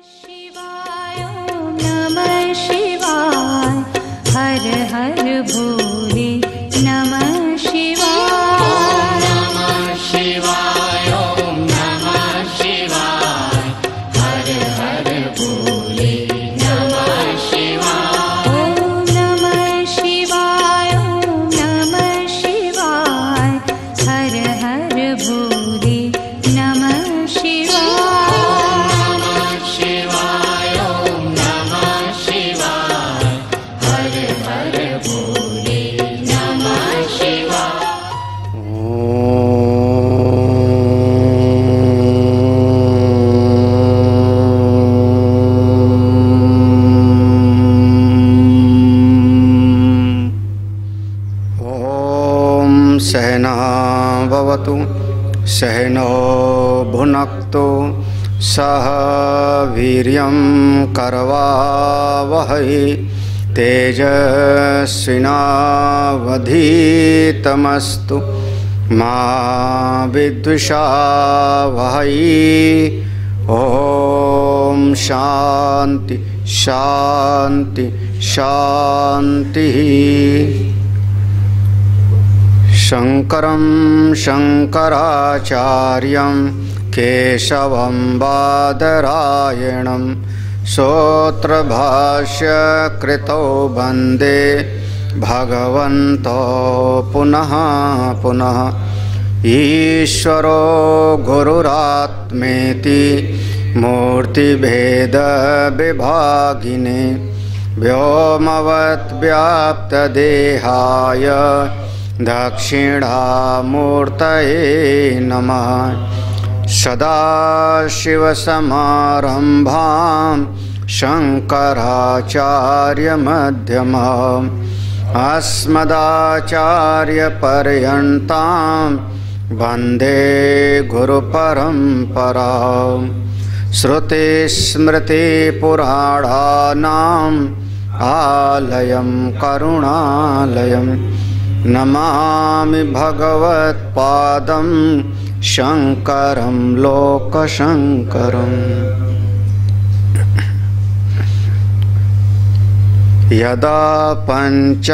शिवाय ओम नमः शिवाय हर हर भोले नमः शिवाय नमः शिवाय ओम नमः शिवाय हर हर भोले नमः शिवाय ओम नमः शिवाय ओम नमः शिवाय हर हर भोले नमः शिवाय सहनावतु सहनो भुनक्तु सह वीर्यं करवावहै तेजस्विनावधीतमस्तु मा विद्विषावहै। ओम शांति शांति शांतिः। शंकरं शंकराचार्यं केशवं बादरायणं सूत्रभाष्यकृतौ वन्दे भगवन्तो पुनः पुनः। ईश्वरो गुरुरात्मेति मूर्तिभेदविभागिने व्योमवद्व्याप्तदेहाय दक्षिणामूर्तये नमः। सदाशिवसमारम्भां शङ्कराचार्यमध्यमाम् अस्मदाचार्यपर्यन्तां वन्दे गुरुपरम्पराम्। श्रुतिस्मृतिपुराणानाम् आलयं करुणालयं नमामि भगवत्पादं शंकरं लोकशंकरम्। यदा पञ्चावतिष्ठन्ते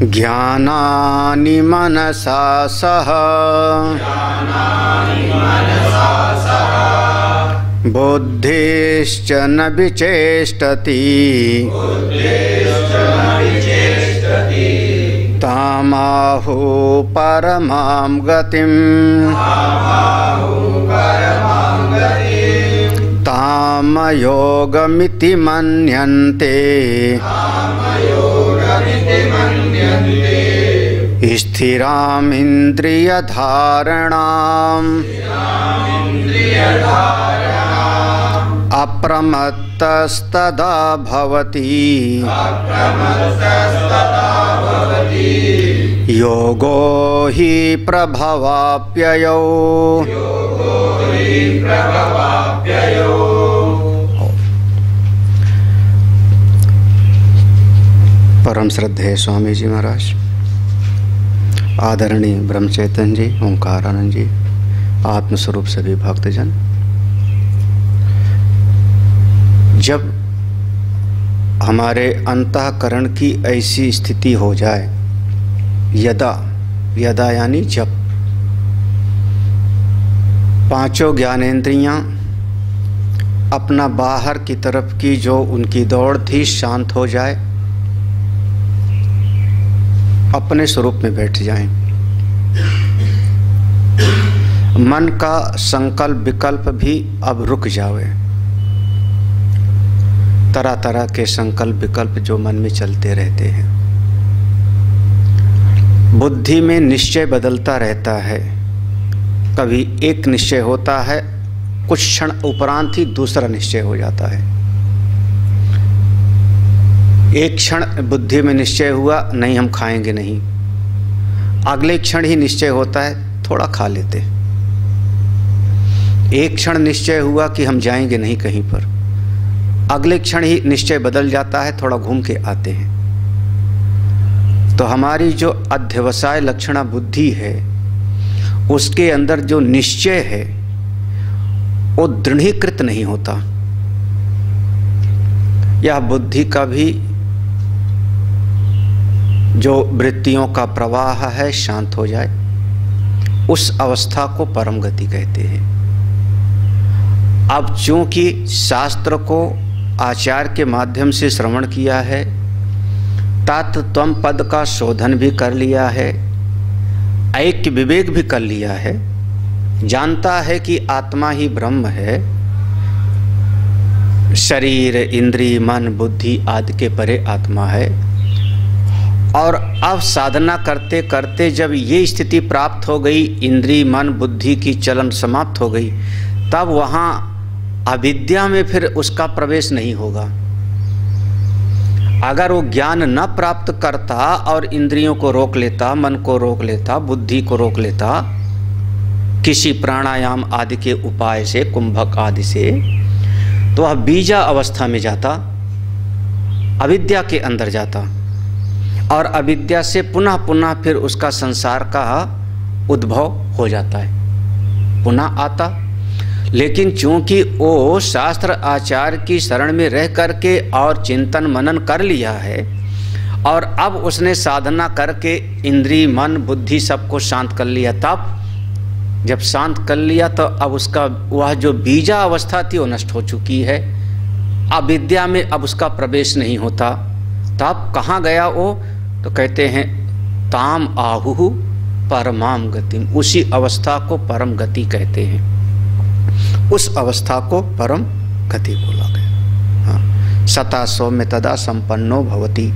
ज्ञानानि मनसा सह बुद्धिश्च न विचेष्टति तामाहु परमां गतिम् तामयोगमिति मन्यन्ते स्थिराम् इन्द्रियधारणाम् अप्रमत्तस्तदा भवति योगो हि प्रभवाप्ययौ। परम श्रद्धेय स्वामी जी महाराज, आदरणीय ब्रह्मचैतन्य जी, ओंकारानंद जी, आत्मस्वरूप सभी भक्तजन, जब हमारे अंतःकरण की ऐसी स्थिति हो जाए, यदा यदा यानी जब पांचों ज्ञानेंद्रियां अपना बाहर की तरफ की जो उनकी दौड़ थी शांत हो जाए, अपने स्वरूप में बैठ जाएं। मन का संकल्प विकल्प भी अब रुक जावे। तरह तरह के संकल्प विकल्प जो मन में चलते रहते हैं, बुद्धि में निश्चय बदलता रहता है। कभी एक निश्चय होता है, कुछ क्षण उपरांत ही दूसरा निश्चय हो जाता है। एक क्षण बुद्धि में निश्चय हुआ, नहीं हम खाएंगे नहीं, अगले क्षण ही निश्चय होता है थोड़ा खा लेते। एक क्षण निश्चय हुआ कि हम जाएंगे नहीं कहीं पर, अगले क्षण ही निश्चय बदल जाता है, थोड़ा घूम के आते हैं। तो हमारी जो अध्यवसाय लक्षणा बुद्धि है उसके अंदर जो निश्चय है वो दृढ़ीकृत नहीं होता। यह बुद्धि का भी जो वृत्तियों का प्रवाह है शांत हो जाए, उस अवस्था को परम गति कहते हैं। अब चूंकि शास्त्र को आचार्य के माध्यम से श्रवण किया है, तत्त्वम पद का शोधन भी कर लिया है, ऐक्य विवेक भी कर लिया है, जानता है कि आत्मा ही ब्रह्म है, शरीर इंद्रिय मन बुद्धि आदि के परे आत्मा है। और अब साधना करते करते जब ये स्थिति प्राप्त हो गई, इंद्रिय मन बुद्धि की चलन समाप्त हो गई, तब वहाँ अविद्या में फिर उसका प्रवेश नहीं होगा। अगर वो ज्ञान न प्राप्त करता और इंद्रियों को रोक लेता, मन को रोक लेता, बुद्धि को रोक लेता, किसी प्राणायाम आदि के उपाय से, कुंभक आदि से, तो वह बीजा अवस्था में जाता, अविद्या के अंदर जाता, और अविद्या से पुनः पुनः फिर उसका संसार का उद्भव हो जाता है, पुनः आता। लेकिन चूंकि वो शास्त्र आचार्य की शरण में रह करके और चिंतन मनन कर लिया है, और अब उसने साधना करके इंद्रिय मन बुद्धि सबको शांत कर लिया, तब जब शांत कर लिया तो अब उसका वह जो बीजा अवस्था थी वो नष्ट हो चुकी है, अविद्या में अब उसका प्रवेश नहीं होता। तब कहाँ गया वो? तो कहते हैं ताम आहु परमाम गतिम, उसी अवस्था को परम गति कहते हैं। उस अवस्था को परम गति बोला गया। हाँ, सता सौम्य तदा संपन्नो भवति।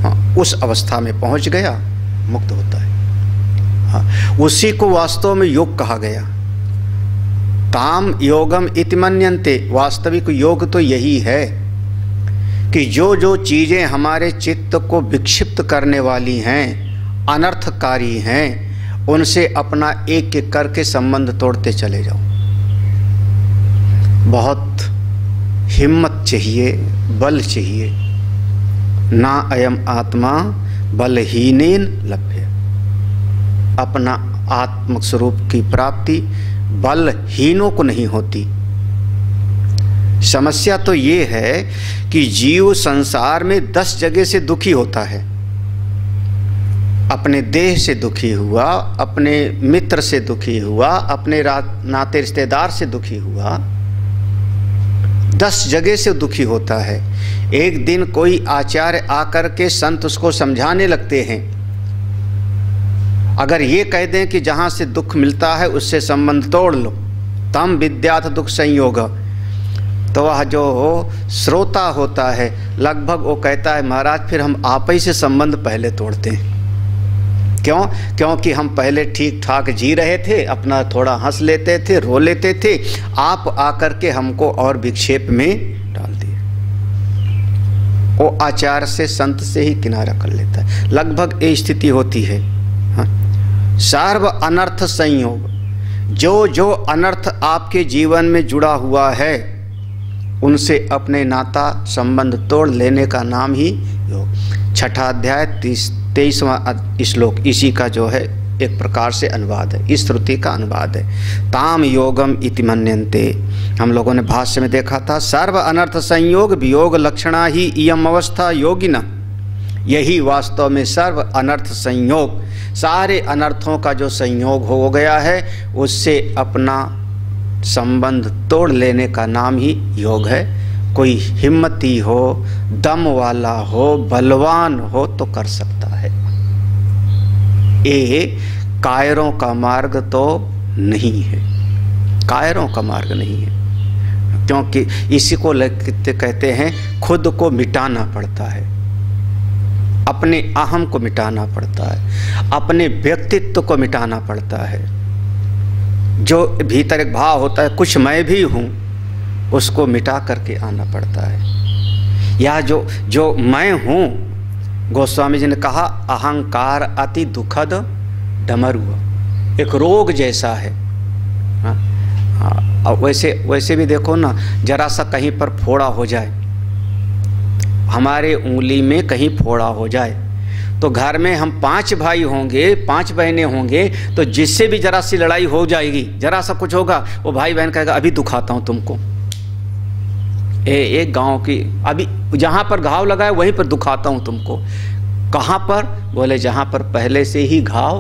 हाँ, उस अवस्था में पहुंच गया, मुक्त होता है। हाँ, उसी को वास्तव में योग कहा गया। ताम योगम इति मन्यन्ते, वास्तविक योग तो यही है कि जो जो चीजें हमारे चित्त को विक्षिप्त करने वाली हैं, अनर्थकारी हैं, उनसे अपना एक एक करके संबंध तोड़ते चले जाओ। बहुत हिम्मत चाहिए, बल चाहिए। ना अयम आत्मा बलहीनेन लभ्य, अपना आत्म स्वरूप की प्राप्ति बलहीनों को नहीं होती। समस्या तो ये है कि जीव संसार में 10 जगह से दुखी होता है। अपने देह से दुखी हुआ, अपने मित्र से दुखी हुआ, अपने नाते रिश्तेदार से दुखी हुआ, 10 जगह से दुखी होता है। एक दिन कोई आचार्य आकर के संत उसको समझाने लगते हैं, अगर ये कह दें कि जहाँ से दुख मिलता है उससे संबंध तोड़ लो, तम विद्याथ दुख संयोग, तो वह जो हो श्रोता होता है लगभग वो कहता है महाराज फिर हम आप ही से संबंध पहले तोड़ते हैं। क्यों? क्योंकि हम पहले ठीक ठाक जी रहे थे, अपना थोड़ा हंस लेते थे, रो लेते थे, आप आकर के हमको और विक्षेप में डाल दिए। वो आचार से संत से ही किनारा कर लेता है, लगभग ये स्थिति होती है। हाँ? सर्व अनर्थ संयोग, जो जो अनर्थ आपके जीवन में जुड़ा हुआ है उनसे अपने नाता संबंध तोड़ लेने का नाम ही योग। छठा अध्याय 23वां श्लोक इसी का जो है एक प्रकार से अनुवाद है, इस श्रुति का अनुवाद है। ताम योगम इति मन्यन्ते, हम लोगों ने भाष्य में देखा था, सर्व अनर्थ संयोग वियोग लक्षणा ही इयम अवस्था योगिना। यही वास्तव में सर्व अनर्थ संयोग, सारे अनर्थों का जो संयोग हो गया है उससे अपना संबंध तोड़ लेने का नाम ही योग है। कोई हिम्मती हो, दम वाला हो, बलवान हो तो कर सकता है। ये कायरों का मार्ग तो नहीं है, कायरों का मार्ग नहीं है, क्योंकि इसी को कहते हैं खुद को मिटाना पड़ता है, अपने अहम को मिटाना पड़ता है, अपने व्यक्तित्व को मिटाना पड़ता है। जो भीतर एक भाव होता है कुछ मैं भी हूँ, उसको मिटा करके आना पड़ता है। या जो मैं हूँ, गोस्वामी जी ने कहा अहंकार अति दुखद डमरुआ, एक रोग जैसा है। हाँ, और वैसे भी देखो ना, जरा सा कहीं पर फोड़ा हो जाए, हमारे उंगली में कहीं फोड़ा हो जाए तो घर में हम 5 भाई होंगे, 5 बहनें होंगे, तो जिससे भी जरा सी लड़ाई हो जाएगी, जरा सा कुछ होगा, वो भाई बहन कहेगा अभी दुखाता हूं तुमको। एक गांव की, अभी जहां पर घाव लगा है वहीं पर दुखाता हूं तुमको। कहां पर? बोले जहां पर पहले से ही घाव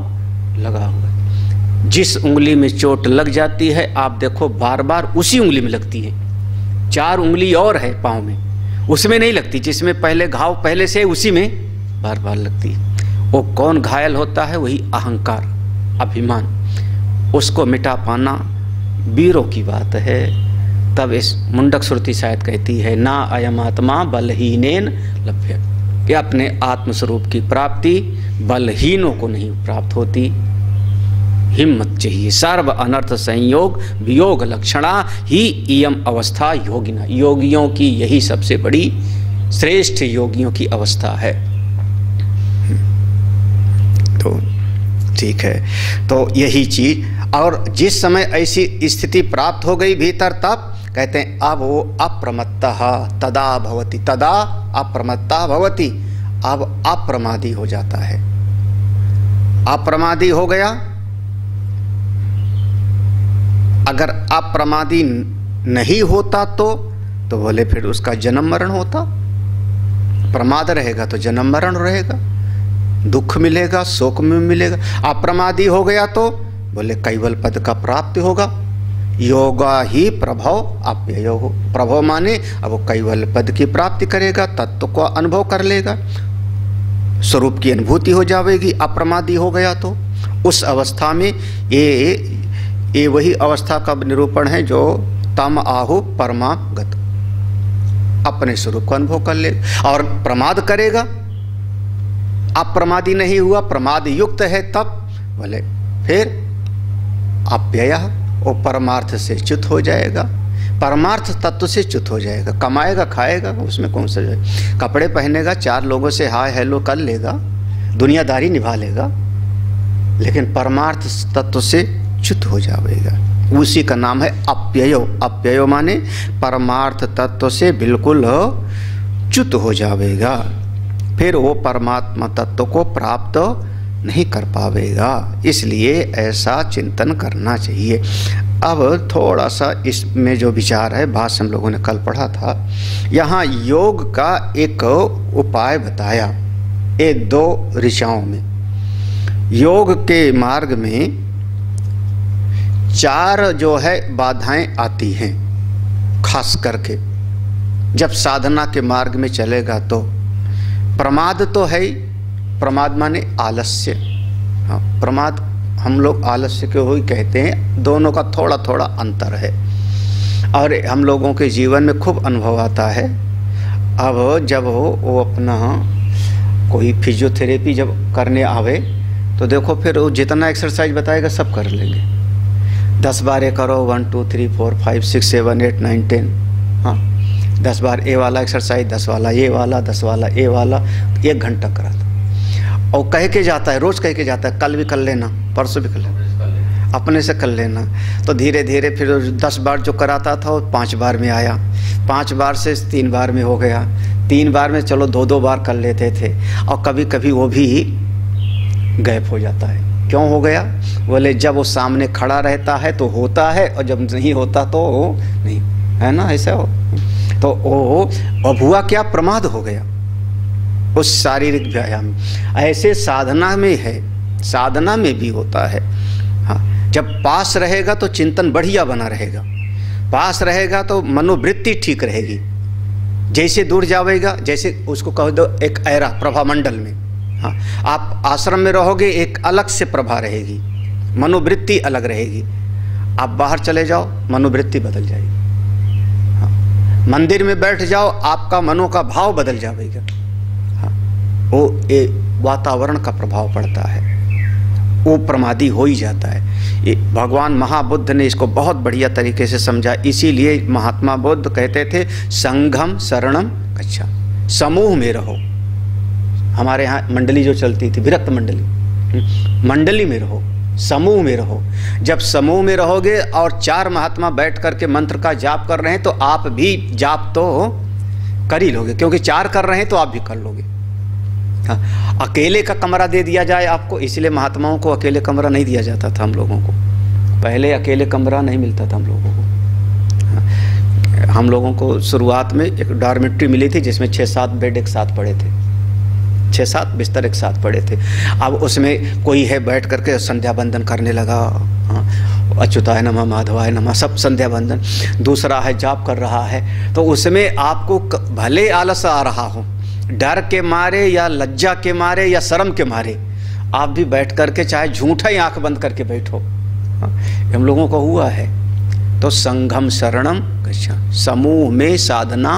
लगा हुआ है। जिस उंगली में चोट लग जाती है, आप देखो बार बार उसी उंगली में लगती है। 4 उंगली और है पाँव में, उसमें नहीं लगती, जिसमें पहले घाव पहले से उसी में बार बार लगती है। वो कौन घायल होता है? वही अहंकार, अभिमान। उसको मिटा पाना वीरों की बात है। तब इस मुंडक श्रुति शायद कहती है, ना अयम आत्मा बलहीनेन लभ्य, कि अपने आत्मस्वरूप की प्राप्ति बलहीनों को नहीं प्राप्त होती। हिम्मत चाहिए। सर्व अनर्थ संयोग वियोग लक्षणा ही इयम अवस्था योगिना, योगियों की यही सबसे बड़ी श्रेष्ठ योगियों की अवस्था है। तो ठीक है, तो यही चीज। और जिस समय ऐसी स्थिति प्राप्त हो गई भीतर, तब कहते हैं अब वो अप्रमत्तः तदा भवति, तदा अप्रमत्तः भवति, अब अप्रमादी हो जाता है। अप्रमादी हो गया। अगर अप्रमादी नहीं होता तो बोले फिर उसका जन्म मरण होता। प्रमाद रहेगा तो जन्म मरण रहेगा, दुख मिलेगा, शोक में मिलेगा। अप्रमादी हो गया तो बोले कैवल पद का प्राप्ति होगा। योगा ही प्रभव अप्ययो हो, प्रभव माने अब वो कैवल पद की प्राप्ति करेगा, तत्व को अनुभव कर लेगा, स्वरूप की अनुभूति हो जाएगी। अप्रमादी हो गया तो उस अवस्था में ये वही अवस्था का निरूपण है जो तम आहु परमागत, अपने स्वरूप का अनुभव कर लेगा। और प्रमाद करेगा, अप्रमादी नहीं हुआ, प्रमाद युक्त है, तब बोले फिर अप्यय, वो परमार्थ से च्युत हो जाएगा, परमार्थ तत्व से च्युत हो जाएगा। कमाएगा खाएगा, उसमें कौन सा जाए, कपड़े पहनेगा, 4 लोगों से हाय हेलो कर लेगा, दुनियादारी निभा लेगा, लेकिन परमार्थ तत्व से च्युत हो जाएगा। उसी का नाम है अप्ययो। अप्ययो माने परमार्थ तत्व से बिल्कुल च्युत हो जाएगा, फिर वो परमात्मा तत्व को प्राप्त नहीं कर पाएगा। इसलिए ऐसा चिंतन करना चाहिए। अब थोड़ा सा इसमें जो विचार है, भाष्य हम लोगों ने कल पढ़ा था, यहाँ योग का एक उपाय बताया। ये 2 ऋचाओं में योग के मार्ग में 4 जो है बाधाएं आती हैं। खास करके जब साधना के मार्ग में चलेगा तो प्रमाद तो है ही, प्रमाद माने आलस्य। हाँ, प्रमाद हम लोग आलस्य को ही कहते हैं, दोनों का थोड़ा थोड़ा अंतर है और हम लोगों के जीवन में खूब अनुभव आता है। अब जब वो अपना कोई फिजियोथेरेपी जब करने आवे तो देखो फिर वो जितना एक्सरसाइज बताएगा सब कर लेंगे। 10 बार ये करो, 1 2 3 4 5 6 7 8 9 10। हाँ, 10 बार ए वाला एक्सरसाइज, 10 वाला ये वाला, 10 वाला ए वाला, 1 घंटा करा था। और कह के जाता है, रोज कह के जाता है, कल भी कर लेना, परसों भी कर लेना, अपने से कर लेना। तो धीरे धीरे फिर 10 बार जो कराता था वो 5 बार में आया, 5 बार से 3 बार में हो गया, 3 बार में चलो 2-2 बार कर लेते थे। और कभी कभी वो भी गैप हो जाता है। क्यों हो गया? बोले जब वो सामने खड़ा रहता है तो होता है, और जब नहीं होता तो नहीं, है ना, ऐसा हो। तो वो अब हुआ क्या, प्रमाद हो गया उस शारीरिक व्यायाम। ऐसे साधना में है, साधना में भी होता है। हाँ, जब पास रहेगा तो चिंतन बढ़िया बना रहेगा, पास रहेगा तो मनोवृत्ति ठीक रहेगी। जैसे दूर जाएगा, जैसे उसको कह दो एक एरा प्रभा मंडल में, हाँ, आप आश्रम में रहोगे एक अलग से प्रभा रहेगी, मनोवृत्ति अलग रहेगी। आप बाहर चले जाओ, मनोवृत्ति बदल जाएगी। हाँ, मंदिर में बैठ जाओ, आपका मनो का भाव बदल जाएगा। हाँ, वो ये वातावरण का प्रभाव पड़ता है, वो प्रमादी हो ही जाता है। ये भगवान महाबुद्ध ने इसको बहुत बढ़िया तरीके से समझा। इसीलिए महात्मा बुद्ध कहते थे संघम शरणम गच्छा, समूह में रहो। हमारे यहाँ मंडली जो चलती थी, विरक्त मंडली, मंडली में रहो, समूह में रहो। जब समूह में रहोगे और 4 महात्मा बैठ करके मंत्र का जाप कर रहे हैं तो आप भी जाप तो कर ही लोगे, क्योंकि 4 कर रहे हैं तो आप भी कर लोगे। हाँ, अकेले का कमरा दे दिया जाए आपको, इसलिए महात्माओं को अकेले कमरा नहीं दिया जाता था। हम लोगों को पहले अकेले कमरा नहीं मिलता था हम लोगों को। हाँ, हम लोगों को शुरुआत में एक डॉर्मेट्री मिली थी जिसमें 6-7 बेड एक साथ पड़े थे, 6-7 बिस्तर एक साथ पड़े थे। अब उसमें कोई है बैठ करके संध्या बंदन करने लगा, अच्युताय नमः माधवाय नमः, सब संध्या बंदन। दूसरा है जाप कर रहा है, तो उसमें आपको भले आलस आ रहा हो, डर के मारे या लज्जा के मारे या शर्म के मारे, आप भी बैठ करके चाहे झूठा ही आंख बंद करके बैठो। हम लोगों को हुआ है। तो संघम शरणम गच्छामि, समूह में साधना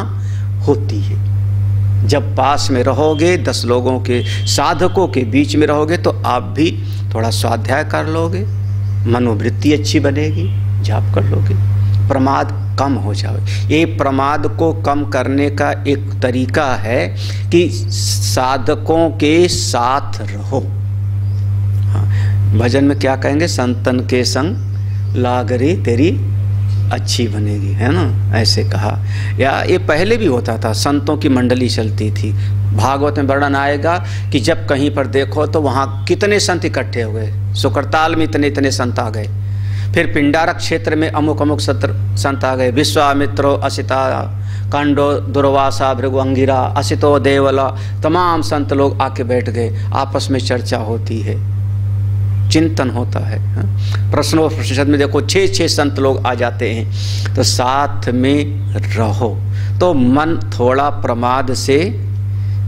होती है। जब पास में रहोगे, 10 लोगों के साधकों के बीच में रहोगे, तो आप भी थोड़ा स्वाध्याय कर लोगे, मनोवृत्ति अच्छी बनेगी, जाप कर लोगे, प्रमाद कम हो जाए। ये प्रमाद को कम करने का एक तरीका है कि साधकों के साथ रहो। हाँ, भजन में क्या कहेंगे, संतन के संग लागरी तेरी अच्छी बनेगी, है ना, ऐसे कहा। या ये पहले भी होता था, संतों की मंडली चलती थी। भागवत में वर्णन आएगा कि जब कहीं पर देखो तो वहाँ कितने संत इकट्ठे हो गए, सुकरताल में इतने संत आ गए, फिर पिंडारक क्षेत्र में अमुक अमुक संत आ गए, विश्वामित्रो असिता कांडो दुर्वासा भृगु अंगिरा असितो देवला, तमाम संत लोग आके बैठ गए, आपस में चर्चा होती है, चिंतन होता है। प्रश्नोपनिषद में देखो 6 संत लोग आ जाते हैं। तो साथ में रहो तो मन थोड़ा प्रमाद से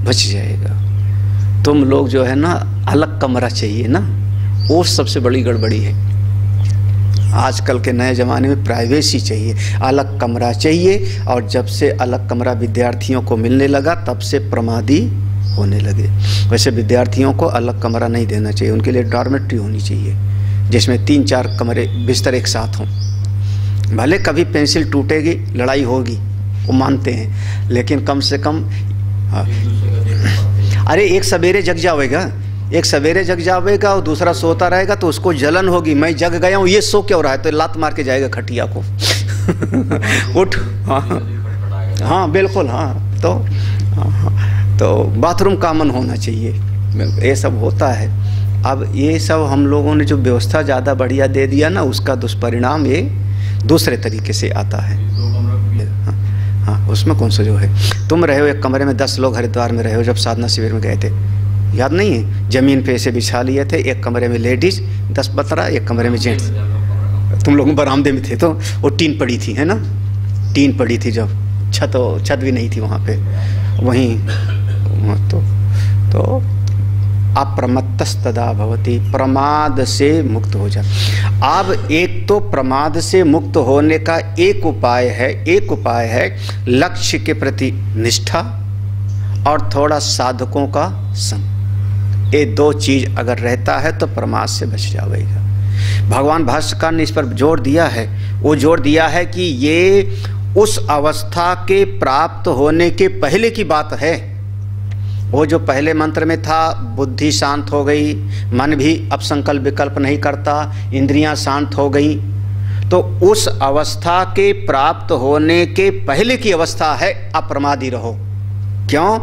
बच जाएगा। तुम लोग जो है ना, अलग कमरा चाहिए ना, वो सबसे बड़ी गड़बड़ी है। आजकल के नए ज़माने में प्राइवेसी चाहिए, अलग कमरा चाहिए। और जब से अलग कमरा विद्यार्थियों को मिलने लगा, तब से प्रमादी होने लगे। वैसे विद्यार्थियों को अलग कमरा नहीं देना चाहिए, उनके लिए डॉर्मेट्री होनी चाहिए जिसमें 3-4 कमरे बिस्तर एक साथ हों। भले कभी पेंसिल टूटेगी, लड़ाई होगी, वो मानते हैं, लेकिन कम से कम अरे एक सवेरे जग जावेगा और दूसरा सोता रहेगा तो उसको जलन होगी, मैं जग गया हूँ, ये सो क्यों रहा है, तो लात मार के जाएगा खटिया को। उठ। हाँ बिल्कुल। हाँ तो बाथरूम कॉमन होना चाहिए, ये सब होता है। अब ये सब हम लोगों ने जो व्यवस्था ज़्यादा बढ़िया दे दिया ना, उसका दुष्परिणाम ये दूसरे तरीके से आता है। हाँ, उसमें कौन सा जो है, तुम रहे हो एक कमरे में, 10 लोग हरिद्वार में रहे हो जब साधना शिविर में गए थे, याद नहीं है? ज़मीन पे ऐसे बिछा लिए थे, एक कमरे में लेडीज़ 10-15, एक कमरे में जेंट्स। तुम लोग बरामदे में थे तो वो टीन पड़ी थी, है ना, टीन पड़ी थी, जब छत भी नहीं थी वहाँ पे, वहीं तो अप्रमत्तस्तदा भवति, प्रमाद से मुक्त हो जा। अब एक तो प्रमाद से मुक्त होने का एक उपाय है लक्ष्य के प्रति निष्ठा और थोड़ा साधकों का संग। ये 2 चीज अगर रहता है तो प्रमाद से बच जाएगा। भगवान भाष्यकार ने इस पर जोर दिया है, वो जोर दिया है कि ये उस अवस्था के प्राप्त होने के पहले की बात है। वो जो पहले मंत्र में था, बुद्धि शांत हो गई, मन भी अब संकल्प विकल्प नहीं करता, इंद्रियां शांत हो गई, तो उस अवस्था के प्राप्त होने के पहले की अवस्था है अप्रमादी रहो। क्यों?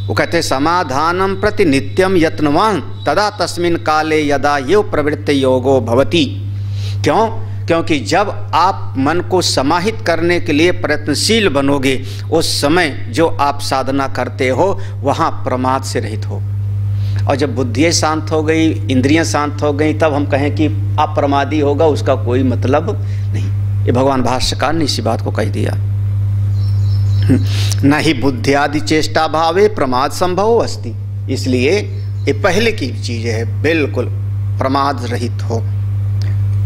वो कहते समाधानम प्रति नित्यम यत्नवान तदा तस्मिन काले यदा यो प्रवृत्ति योगो भवति। क्यों? क्योंकि जब आप मन को समाहित करने के लिए प्रयत्नशील बनोगे, उस समय जो आप साधना करते हो वहाँ प्रमाद से रहित हो। और जब बुद्धि शांत हो गई, इंद्रियां शांत हो गई, तब हम कहें कि अप्रमादी होगा, उसका कोई मतलब नहीं। ये भगवान भाष्यकार ने इसी बात को कह दिया। न ही बुद्धियादि चेष्टा भावे प्रमाद संभव अस्ति। इसलिए ये पहले की चीज़ है, बिल्कुल प्रमाद रहित हो।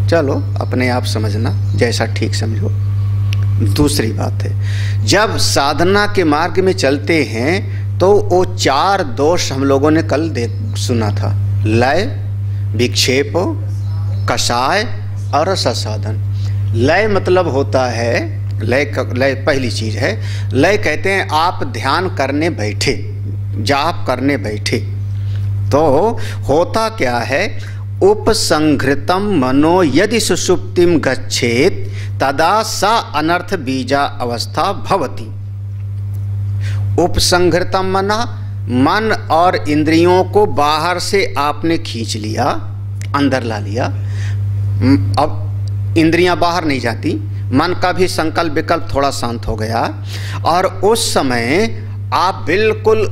चलो अपने आप समझना, जैसा ठीक समझो। दूसरी बात है, जब साधना के मार्ग में चलते हैं तो वो 4 दोष हम लोगों ने कल सुना था, लय, विक्षेप, कषाय और ससाधन। लय मतलब होता है, लय पहली चीज है। लय कहते हैं आप ध्यान करने बैठे, जाप करने बैठे, तो होता क्या है, उपसंहृतम मनो यदि सुषुप्तिम गच्छेत तदा सा अनर्थ बीजा अवस्था भवति। उपसंहृतम मना मन और इंद्रियों को बाहर से आपने खींच लिया, अंदर ला लिया। अब इंद्रियां बाहर नहीं जाती, मन का भी संकल्प विकल्प थोड़ा शांत हो गया, और उस समय आप बिल्कुल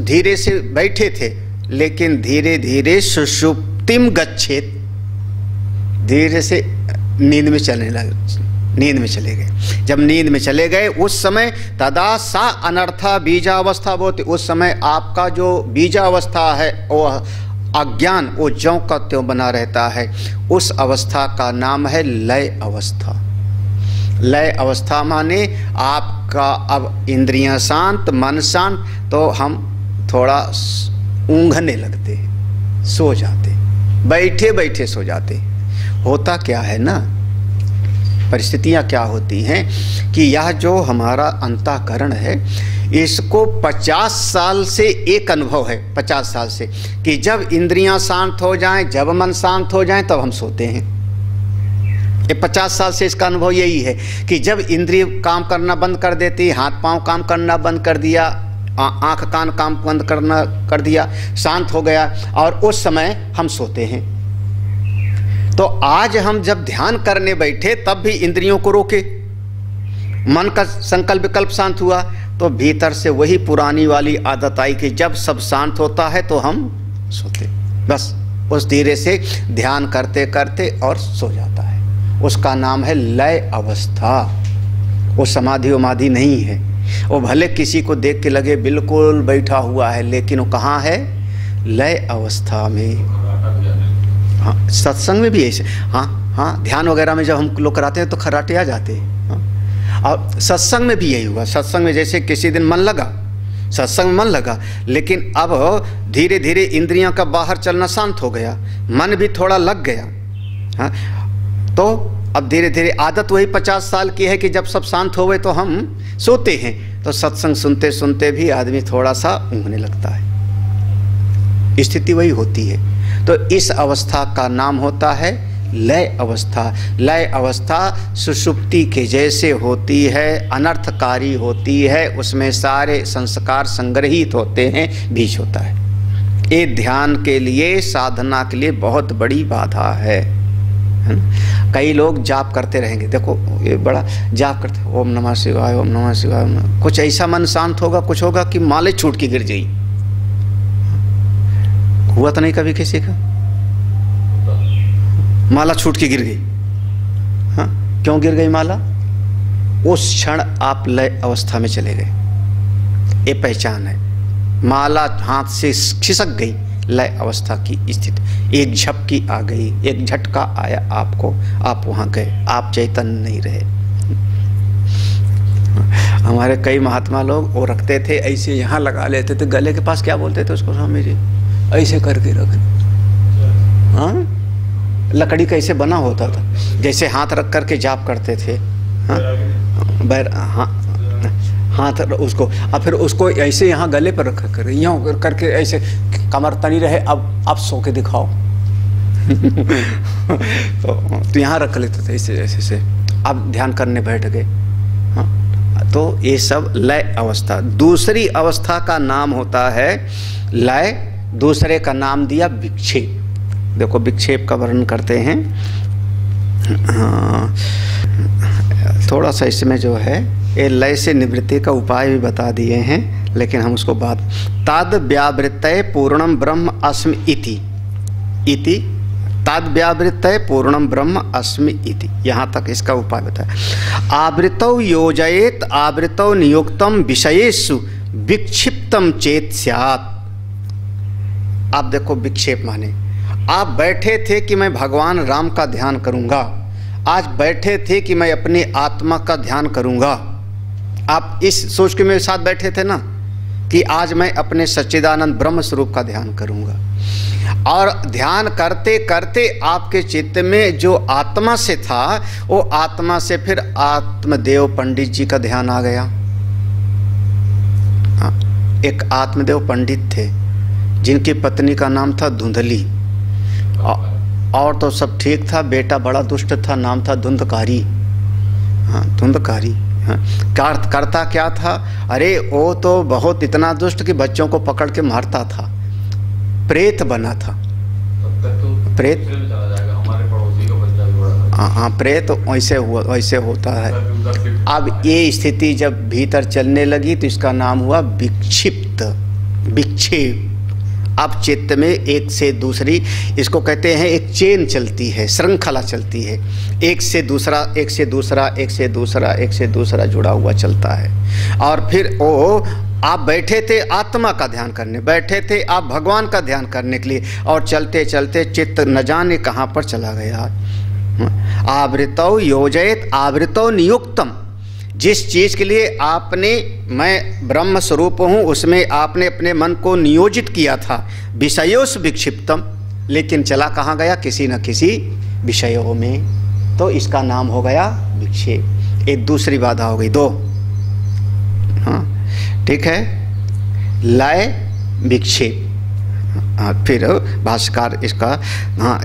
धीरे से बैठे थे, लेकिन धीरे धीरे सुषुप्तिम गच्छेत, धीरे से नींद में चलने लगे, नींद में चले गए। जब नींद में चले गए उस समय तदा सा अनर्था बीजावस्था बोलते, उस समय आपका जो बीजावस्था है वो अज्ञान, वो ज्यों का त्यों बना रहता है। उस अवस्था का नाम है लय अवस्था। लय अवस्था माने आपका अब इंद्रियां शांत, मन शांत, तो हम थोड़ा ऊँघने लगते, सो जाते, बैठे बैठे सो जाते। होता क्या है ना, परिस्थितियां क्या होती हैं कि यह जो हमारा अंतःकरण है, इसको 50 साल से एक अनुभव है, 50 साल से, कि जब इंद्रियां शांत हो जाएं, जब मन शांत हो जाएं, तब हम सोते हैं। ये 50 साल से इसका अनुभव यही है कि जब इंद्रिय काम करना बंद कर देती, हाथ पांव काम करना बंद कर दिया, आंख कान काम बंद करना कर दिया, शांत हो गया, और उस समय हम सोते हैं। तो आज हम जब ध्यान करने बैठे तब भी इंद्रियों को रोके, मन का संकल्प विकल्प शांत हुआ, तो भीतर से वही पुरानी वाली आदत आई कि जब सब शांत होता है तो हम सोते, बस उस धीरे से ध्यान करते करते और सो जाता है। उसका नाम है लय अवस्था। वो समाधि उमाधि नहीं है, वो भले किसी को देख के लगे बिल्कुल बैठा हुआ है, लेकिन वो कहाँ है, लय अवस्था में। हाँ, सत्संग में भी ऐसे, हाँ, ध्यान वगैरह में जब हम लोग कराते हैं तो खर्राटे आ जाते हैं। हाँ, और सत्संग में भी यही हुआ। सत्संग में जैसे किसी दिन मन लगा, सत्संग में मन लगा, लेकिन अब धीरे धीरे इंद्रियां का बाहर चलना शांत हो गया, मन भी थोड़ा लग गया। हाँ, तो अब धीरे धीरे आदत वही 50 साल की है कि जब सब शांत हो गए तो हम सोते हैं। तो सत्संग सुनते सुनते भी आदमी थोड़ा सा ऊँघने लगता है, स्थिति वही होती है। तो इस अवस्था का नाम होता है लय अवस्था। लय अवस्था सुषुप्ति के जैसे होती है, अनर्थकारी होती है, उसमें सारे संस्कार संग्रहित होते हैं, बीज होता है। ये ध्यान के लिए, साधना के लिए बहुत बड़ी बाधा है। कई लोग जाप करते रहेंगे, देखो ये बड़ा जाप करते, ओम नमः शिवाय, ओम नमः शिवाय, कुछ ऐसा मन शांत होगा, कुछ होगा कि माले छूट के गिर जाई। हुआ तो नहीं कभी किसी का, माला छूट के गिर गई। हाँ, क्यों गिर गई माला? उस क्षण आप लय अवस्था में चले गए, ये पहचान है। माला हाथ से खिसक गई, लय अवस्था की स्थिति, एक झपकी आ गई, एक झटका आया आपको, आप वहां गए, आप चैतन्य नहीं रहे। हमारे कई महात्मा लोग वो रखते थे ऐसे, यहाँ लगा लेते थे गले के पास, क्या बोलते थे उसको स्वामी जी, ऐसे करके रखना। हाँ, लकड़ी कैसे बना होता था, जैसे हाथ रख करके जाप करते थे। हाँ, बैर, हाँ, हाथ उसको, और फिर उसको ऐसे यहाँ गले पर रखा कर, यहाँ करके ऐसे कमर तनी रहे, अब सो के दिखाओ। तो यहाँ रख लेते थे ऐसे ऐसे से, अब ध्यान करने बैठ गए। हाँ, तो ये सब लय अवस्था। दूसरी अवस्था का नाम होता है लय, दूसरे का नाम दिया विक्षेप। देखो विक्षेप का वर्णन करते हैं। हाँ, थोड़ा सा इसमें जो है ये लय से निवृत्ति का उपाय भी बता दिए हैं, लेकिन हम उसको बात, तद व्यावृत्तये पूर्णम ब्रह्म अस्मि इति तद व्यावृत्तये पूर्णम ब्रह्म अस्मि इति, यहाँ तक इसका उपाय बताया। आवृतौ योजयेत आवृतौ नियुक्तम विषयेषु विक्षिप्तम चेत स्यात्। आप देखो विक्षेप माने, आप बैठे थे कि मैं भगवान राम का ध्यान करूंगा, आज बैठे थे कि मैं अपनी आत्मा का ध्यान करूंगा, आप इस सोच के मेरे साथ बैठे थे ना कि आज मैं अपने सच्चिदानंद ब्रह्म स्वरूप का ध्यान करूंगा। और ध्यान करते करते आपके चित्त में जो आत्मा से था, वो आत्मा से फिर आत्मदेव पंडित जी का ध्यान आ गया। एक आत्मदेव पंडित थे जिनकी पत्नी का नाम था धुंधली, और तो सब ठीक था, बेटा बड़ा दुष्ट था, नाम था धुंधकारी। हाँ, धुंधकारी। करता क्या था? अरे वो तो बहुत इतना दुष्ट कि बच्चों को पकड़ के मारता था, प्रेत बना था। प्रेत, हमारे पड़ोसी का बच्चा भी बड़ा था। हाँ, प्रेत वैसे होता है। अब ये स्थिति जब भीतर चलने लगी तो इसका नाम हुआ विक्षिप्त, विक्षेप। अब चित्त में एक से दूसरी, इसको कहते हैं एक चेन चलती है, श्रृंखला चलती है, एक से दूसरा, एक से दूसरा, एक से दूसरा, एक से दूसरा जुड़ा हुआ चलता है। और फिर वो आप बैठे थे आत्मा का ध्यान करने, बैठे थे आप भगवान का ध्यान करने के लिए, और चलते चलते चित्त न जाने कहाँ पर चला गया। आवृतौ योजयत आवृतौ नियुक्तम, जिस चीज़ के लिए आपने मैं ब्रह्म स्वरूप हूँ उसमें आपने अपने मन को नियोजित किया था, विषयोस विक्षिप्तम, लेकिन चला कहाँ गया? किसी न किसी विषयों में, तो इसका नाम हो गया विक्षेप। एक दूसरी बाधा हो गई, दो। हाँ ठीक है, लय विक्षेप। हाँ, फिर भाष्यकार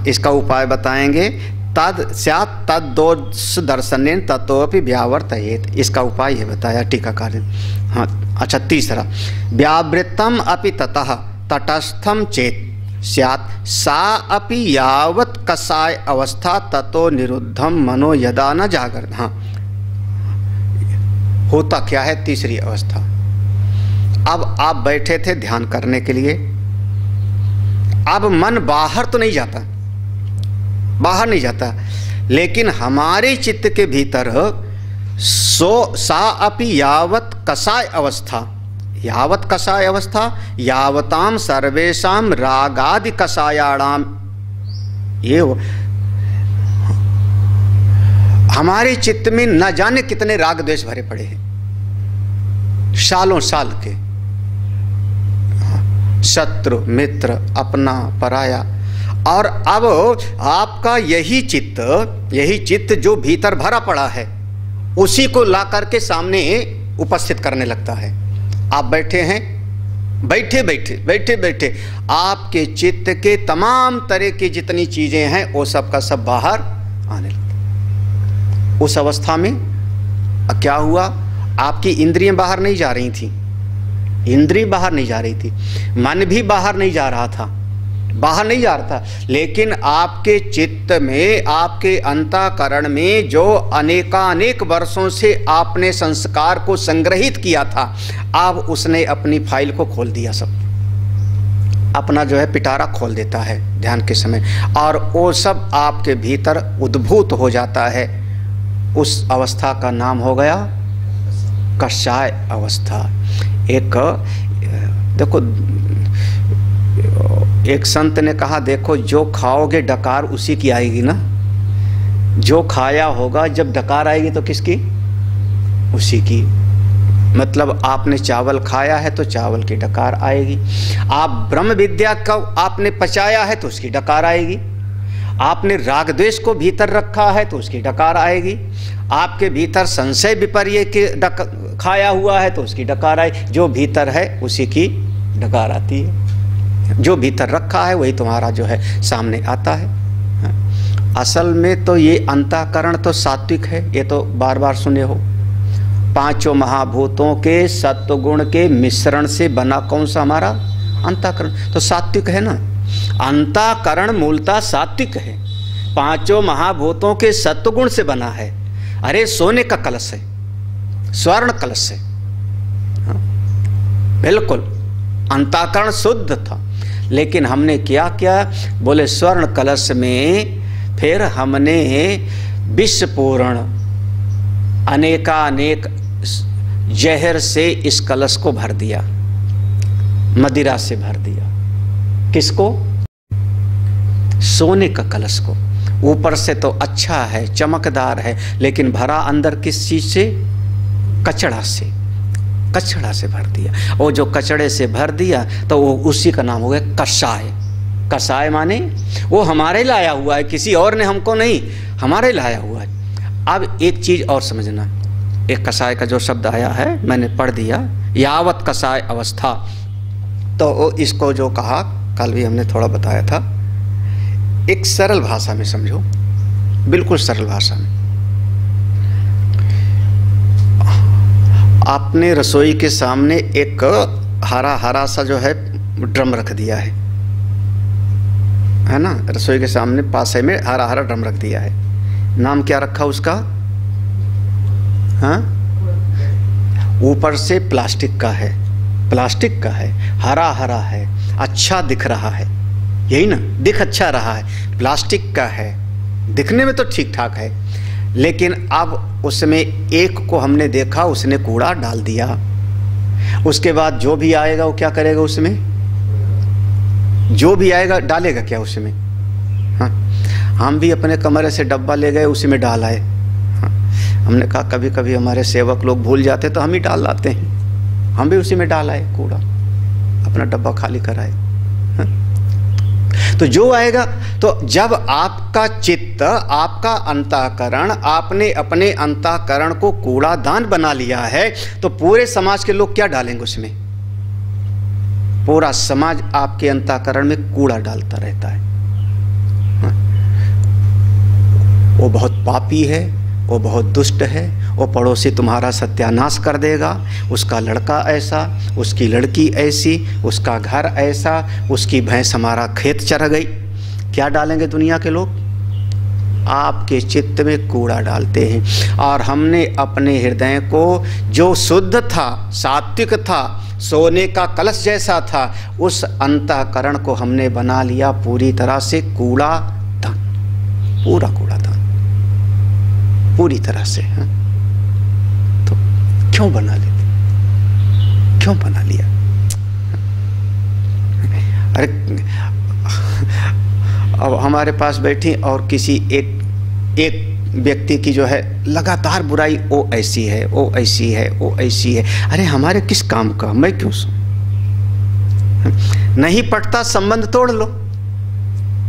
इसका उपाय बताएंगे। तद स्यात् तद्दोष दर्शनेन ततोपि व्यावर्तयेत, इसका उपाय है बताया टीकाकार। हाँ अच्छा, तीसरा, व्यावृत्तम अपि ततः तटस्थम चेत स्यात् सा अपि यावत् कषाय अवस्था ततो निरुद्धम मनो यदा न जागरण। हाँ, होता क्या है? तीसरी अवस्था। अब आप बैठे थे ध्यान करने के लिए, अब मन बाहर तो नहीं जाता, बाहर नहीं जाता, लेकिन हमारे चित्त के भीतर सा अपि यावत कषाय अवस्था, यावत कषाय अवस्था यावताम सर्वेषाम रागादि कषायाणाम, ये हमारे चित्त में न जाने कितने राग द्वेष भरे पड़े हैं, सालों साल के, शत्रु मित्र अपना पराया। और अब आपका यही चित्त जो भीतर भरा पड़ा है उसी को ला करके सामने उपस्थित करने लगता है। आप बैठे हैं, बैठे बैठे आपके चित्त के तमाम तरह की जितनी चीजें हैं वो सब का सब बाहर आने लगता। उस अवस्था में क्या हुआ? आपकी इंद्रियां बाहर नहीं जा रही थी, इंद्रिय बाहर नहीं जा रही थी, मन भी बाहर नहीं जा रहा था, बाहर नहीं जा रहा था, लेकिन आपके चित्त में, आपके अंतःकरण में जो अनेकानेक वर्षों से आपने संस्कार को संग्रहित किया था, अब उसने अपनी फाइल को खोल दिया, सब अपना जो है पिटारा खोल देता है ध्यान के समय, और वो सब आपके भीतर उद्भूत हो जाता है। उस अवस्था का नाम हो गया कषाय अवस्था। एक देखो, एक संत ने कहा, देखो जो खाओगे डकार उसी की आएगी ना, जो खाया होगा जब डकार आएगी तो किसकी? उसी की। मतलब आपने चावल खाया है तो चावल की डकार आएगी, आप ब्रह्म विद्या का आपने पचाया है तो उसकी डकार आएगी, आपने राग द्वेष को भीतर रखा है तो उसकी डकार आएगी, आपके भीतर संशय विपर्य के खाया हुआ है तो उसकी डकार आएगी, जो भीतर है उसी की डकार आती है, जो भीतर रखा है वही तुम्हारा जो है सामने आता है। असल में तो ये अंतःकरण तो सात्विक है, ये तो बार बार सुने हो। पांचों महाभूतों के सत्वगुण के मिश्रण से बना कौन सा? हमारा अंतःकरण तो सात्विक है ना। अंतःकरण मूलतः सात्विक है, पांचों महाभूतों के सत्वगुण से बना है। अरे सोने का कलश है, स्वर्ण कलश है, बिल्कुल अंतःकरण शुद्ध था, लेकिन हमने क्या किया? बोले स्वर्ण कलश में फिर हमने विषपूर्ण अनेकानेक जहर से इस कलश को भर दिया, मदिरा से भर दिया। किसको? सोने का कलश को। ऊपर से तो अच्छा है, चमकदार है, लेकिन भरा अंदर किस चीज से? कचड़ा से, कचड़ा से भर दिया। वो जो कचड़े से भर दिया तो वो उसी का नाम हो गया कषाय। कषाय माने वो हमारे लाया हुआ है, किसी और ने हमको नहीं, हमारे लाया हुआ है। अब एक चीज और समझना, एक कषाय का जो शब्द आया है मैंने पढ़ दिया, यावत कषाय अवस्था, तो इसको जो कहा कल भी हमने थोड़ा बताया था, एक सरल भाषा में समझो, बिल्कुल सरल भाषा में। आपने रसोई के सामने एक हरा हरा सा जो है ड्रम रख दिया है ना, रसोई के सामने पासे में हरा हरा ड्रम रख दिया है। नाम क्या रखा उसका? हाँ, ऊपर से प्लास्टिक का है, प्लास्टिक का है, हरा हरा है, अच्छा दिख रहा है, यही ना, दिख अच्छा रहा है, प्लास्टिक का है, दिखने में तो ठीक ठाक है। लेकिन अब उसमें एक को हमने देखा, उसने कूड़ा डाल दिया। उसके बाद जो भी आएगा वो क्या करेगा? उसमें जो भी आएगा डालेगा क्या उसमें? हाँ, हम भी अपने कमरे से डब्बा ले गए, उसी में डाल आए। हाँ, हमने कहा कभी कभी हमारे सेवक लोग भूल जाते तो हम ही डाल लाते हैं, हम भी उसी में डाल आए कूड़ा, अपना डब्बा खाली कराए। हाँ, तो जो आएगा, तो जब आपका चित्त, आपका अंतःकरण, आपने अपने अंतःकरण को कूड़ादान बना लिया है, तो पूरे समाज के लोग क्या डालेंगे उसमें? पूरा समाज आपके अंतःकरण में कूड़ा डालता रहता है। वो बहुत पापी है, वो बहुत दुष्ट है, वो पड़ोसी तुम्हारा सत्यानाश कर देगा, उसका लड़का ऐसा, उसकी लड़की ऐसी, उसका घर ऐसा, उसकी भैंस हमारा खेत चर गई। क्या डालेंगे दुनिया के लोग? आपके चित्त में कूड़ा डालते हैं। और हमने अपने हृदय को, जो शुद्ध था, सात्विक था, सोने का कलश जैसा था, उस अंतःकरण को हमने बना लिया पूरी तरह से कूड़ादान, पूरा कूड़ादान, पूरी तरह से। हाँ? तो क्यों बना लेते, क्यों बना लिया? अरे अब हमारे पास बैठी और किसी एक व्यक्ति की जो है लगातार बुराई, वो ऐसी है, वो ऐसी है, वो ऐसी है। अरे हमारे किस काम का, मैं क्यों सुन? नहीं पटता संबंध तोड़ लो।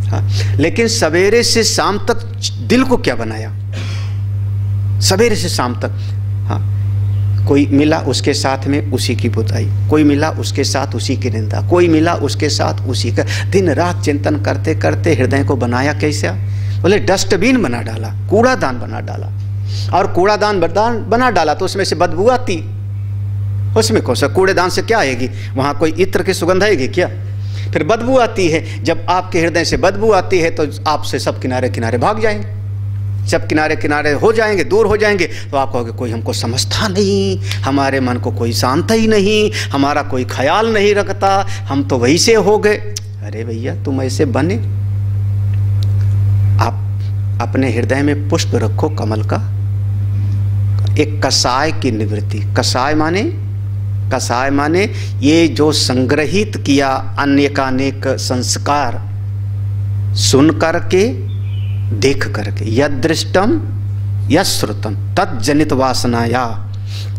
हाँ, लेकिन सवेरे से शाम तक दिल को क्या बनाया? सवेरे से शाम तक, हाँ, कोई मिला उसके साथ में उसी की बुराई, कोई मिला उसके साथ उसी की निंदा, कोई मिला उसके साथ उसी का, दिन रात चिंतन करते करते हृदय को बनाया कैसा? बोले डस्टबिन बना डाला, कूड़ादान बना डाला। और कूड़ादान बना डाला तो उसमें से बदबू आती, उसमें कौन सा कूड़ेदान से क्या आएगी? वहाँ कोई इत्र की सुगंध आएगी क्या? फिर बदबू आती है। जब आपके हृदय से बदबू आती है तो आपसे सब किनारे किनारे भाग जाएंगे, सब किनारे किनारे हो जाएंगे, दूर हो जाएंगे। तो आप कहोगे कोई हमको समझता नहीं, हमारे मन को कोई शांति ही नहीं, हमारा कोई ख्याल नहीं रखता, हम तो वही से हो गए। अरे भैया तुम ऐसे बने? आप अपने हृदय में पुष्प रखो कमल का, एक कसाय की निवृत्ति। कसाय माने ये जो संग्रहित किया अनेकानेक संस्कार, सुन करके, देख करके, यद दृष्टम यद श्रुतम तज्जनित वासनाया,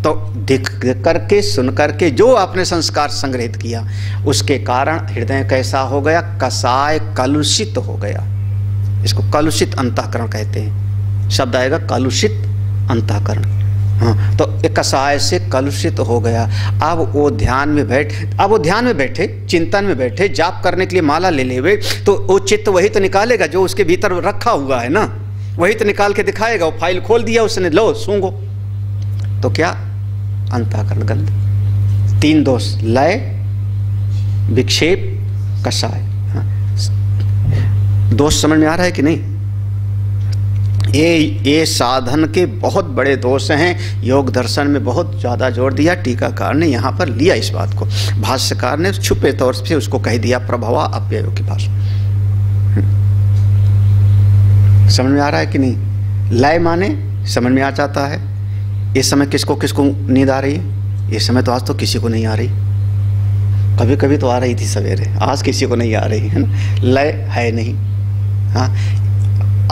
तो देख करके, सुन करके जो आपने संस्कार संग्रहित किया, उसके कारण हृदय कैसा हो गया? कसाय, कलुषित हो गया। इसको कलुषित अंतःकरण कहते हैं, शब्द आएगा कलुषित अंतःकरण। हाँ, तो एक कसाय से कलुषित हो गया। अब वो ध्यान में बैठे, चिंतन में बैठे, जाप करने के लिए माला ले लेवे, तो वो चित्त वही तो निकालेगा जो उसके भीतर रखा हुआ है ना, वही तो निकाल के दिखाएगा। वो फाइल खोल दिया उसने, लो सूंघो, तो क्या? अंतःकरण गंध। 3 दोष, लय, विक्षेप, कसाय। हाँ, दोष समझ में आ रहा है कि नहीं? ये साधन के बहुत बड़े दोष हैं। योग दर्शन में बहुत ज़्यादा जोर दिया, टीकाकार ने यहाँ पर लिया इस बात को, भाष्यकार ने छुपे तौर से उसको कह दिया प्रभवा अव्ययो की भाषा। समझ में आ रहा है कि नहीं? लय माने समझ में आ जाता है। इस समय किसको किसको नींद आ रही है? इस समय तो आज तो किसी को नहीं आ रही, कभी कभी तो आ रही थी सवेरे, आज किसी को नहीं आ रही है ना। लय है नहीं। हाँ,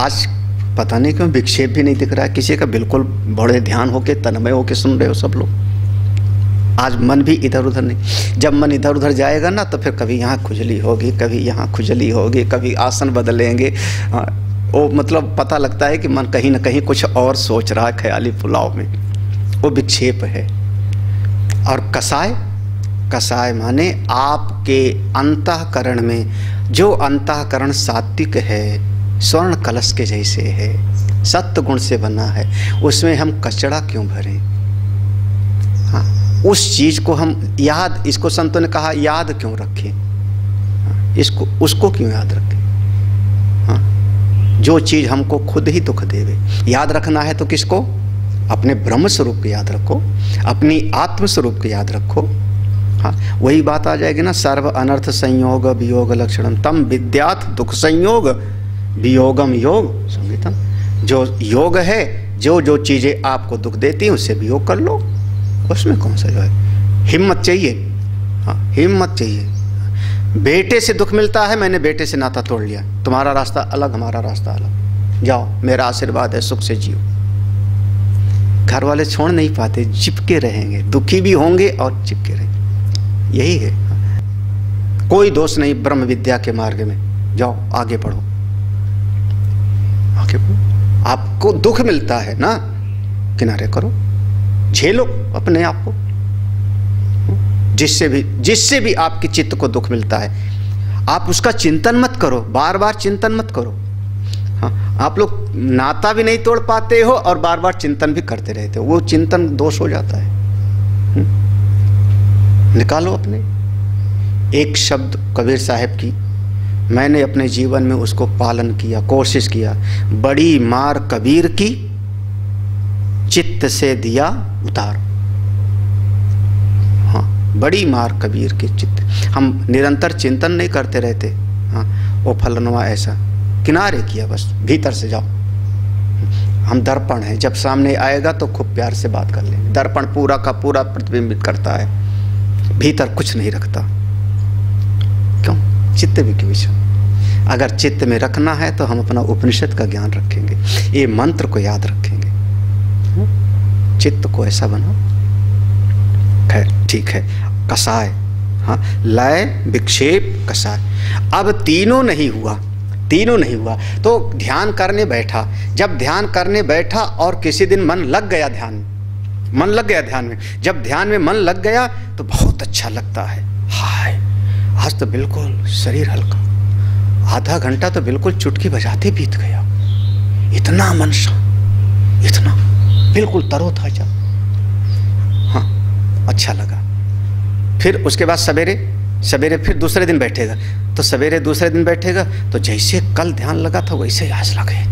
आज पता नहीं क्यों विक्षेप भी नहीं दिख रहा है किसी का, बिल्कुल बड़े ध्यान होके, तन्मय होके सुन रहे हो सब लोग। आज मन भी इधर उधर नहीं। जब मन इधर उधर जाएगा ना, तो फिर कभी यहाँ खुजली होगी, कभी यहाँ खुजली होगी, कभी आसन बदलेंगे। वो मतलब पता लगता है कि मन कहीं ना कहीं कुछ और सोच रहा है, ख्याली पुलाव में, वो विक्षेप है। और कसाय माने आपके अंतःकरण में, जो अंतःकरण सात्विक है, स्वर्ण कलश के जैसे है, सत्य गुण से बना है, उसमें हम कचरा क्यों भरें? हाँ, उस चीज को हम याद, इसको संतों ने कहा याद क्यों रखें, इसको उसको क्यों याद रखें? हाँ, जो चीज हमको खुद ही दुख देवे। याद रखना है तो किसको? अपने ब्रह्म स्वरूप को याद रखो, अपनी आत्म स्वरूप को याद रखो। हाँ, वही बात आ जाएगी ना, सर्व अनर्थ संयोग वियोग लक्षणम तम विद्यात दुख संयोग वियोगम योग संगीतम। जो योग है, जो जो चीजें आपको दुख देती हैं उससे वियोग कर लो, उसमें कौन सा जो है, हिम्मत चाहिए। हाँ, हिम्मत चाहिए। बेटे से दुख मिलता है, मैंने बेटे से नाता तोड़ लिया, तुम्हारा रास्ता अलग हमारा रास्ता अलग, जाओ मेरा आशीर्वाद है, सुख से जियो। घर वाले छोड़ नहीं पाते, चिपके रहेंगे, दुखी भी होंगे और चिपके रहेंगे, यही है। कोई दोष नहीं ब्रह्म विद्या के मार्ग में, जाओ आगे बढ़ो, आगे बढ़ो। आपको दुख मिलता है ना, किनारे करो, झेलो अपने आप को। जिससे भी आपके चित्त को दुख मिलता है, आप उसका चिंतन मत करो, बार बार चिंतन मत करो। हाँ, आप लोग नाता भी नहीं तोड़ पाते हो और बार बार चिंतन भी करते रहते हो, वो चिंतन दोष हो जाता है। निकालो अपने। एक शब्द कबीर साहब की, मैंने अपने जीवन में उसको पालन किया, कोशिश किया, बड़ी मार कबीर की, चित्त से दिया उतार। हाँ, बड़ी मार कबीर की चित्त। हम निरंतर चिंतन नहीं करते रहते, हाँ वो फलनवा ऐसा, किनारे किया बस, भीतर से जाओ। हम दर्पण हैं, जब सामने आएगा तो खूब प्यार से बात कर लेंगे। दर्पण पूरा का पूरा प्रतिबिंबित करता है, भीतर कुछ नहीं रखता। क्यों? चित्त भी के विषय। अगर चित्त में रखना है तो हम अपना उपनिषद का ज्ञान रखेंगे, ये मंत्र को याद रखेंगे, चित्त को ऐसा बनाओ। खैर ठीक है, कसाय, हाँ, लय विक्षेप कसाय। अब तीनों नहीं हुआ, तीनों नहीं हुआ तो ध्यान करने बैठा। जब ध्यान करने बैठा और किसी दिन मन लग गया ध्यान में, मन लग गया ध्यान में, जब ध्यान में मन लग गया तो बहुत अच्छा लगता है। हाय, आज तो बिल्कुल शरीर हल्का, आधा घंटा तो बिल्कुल चुटकी बजाते बीत गया, इतना मन शांत, इतना बिल्कुल तरोताजा। हाँ, अच्छा लगा। फिर उसके बाद सवेरे फिर दूसरे दिन बैठेगा, तो सवेरे दूसरे दिन बैठेगा तो जैसे कल ध्यान लगा था वैसे आज लगे,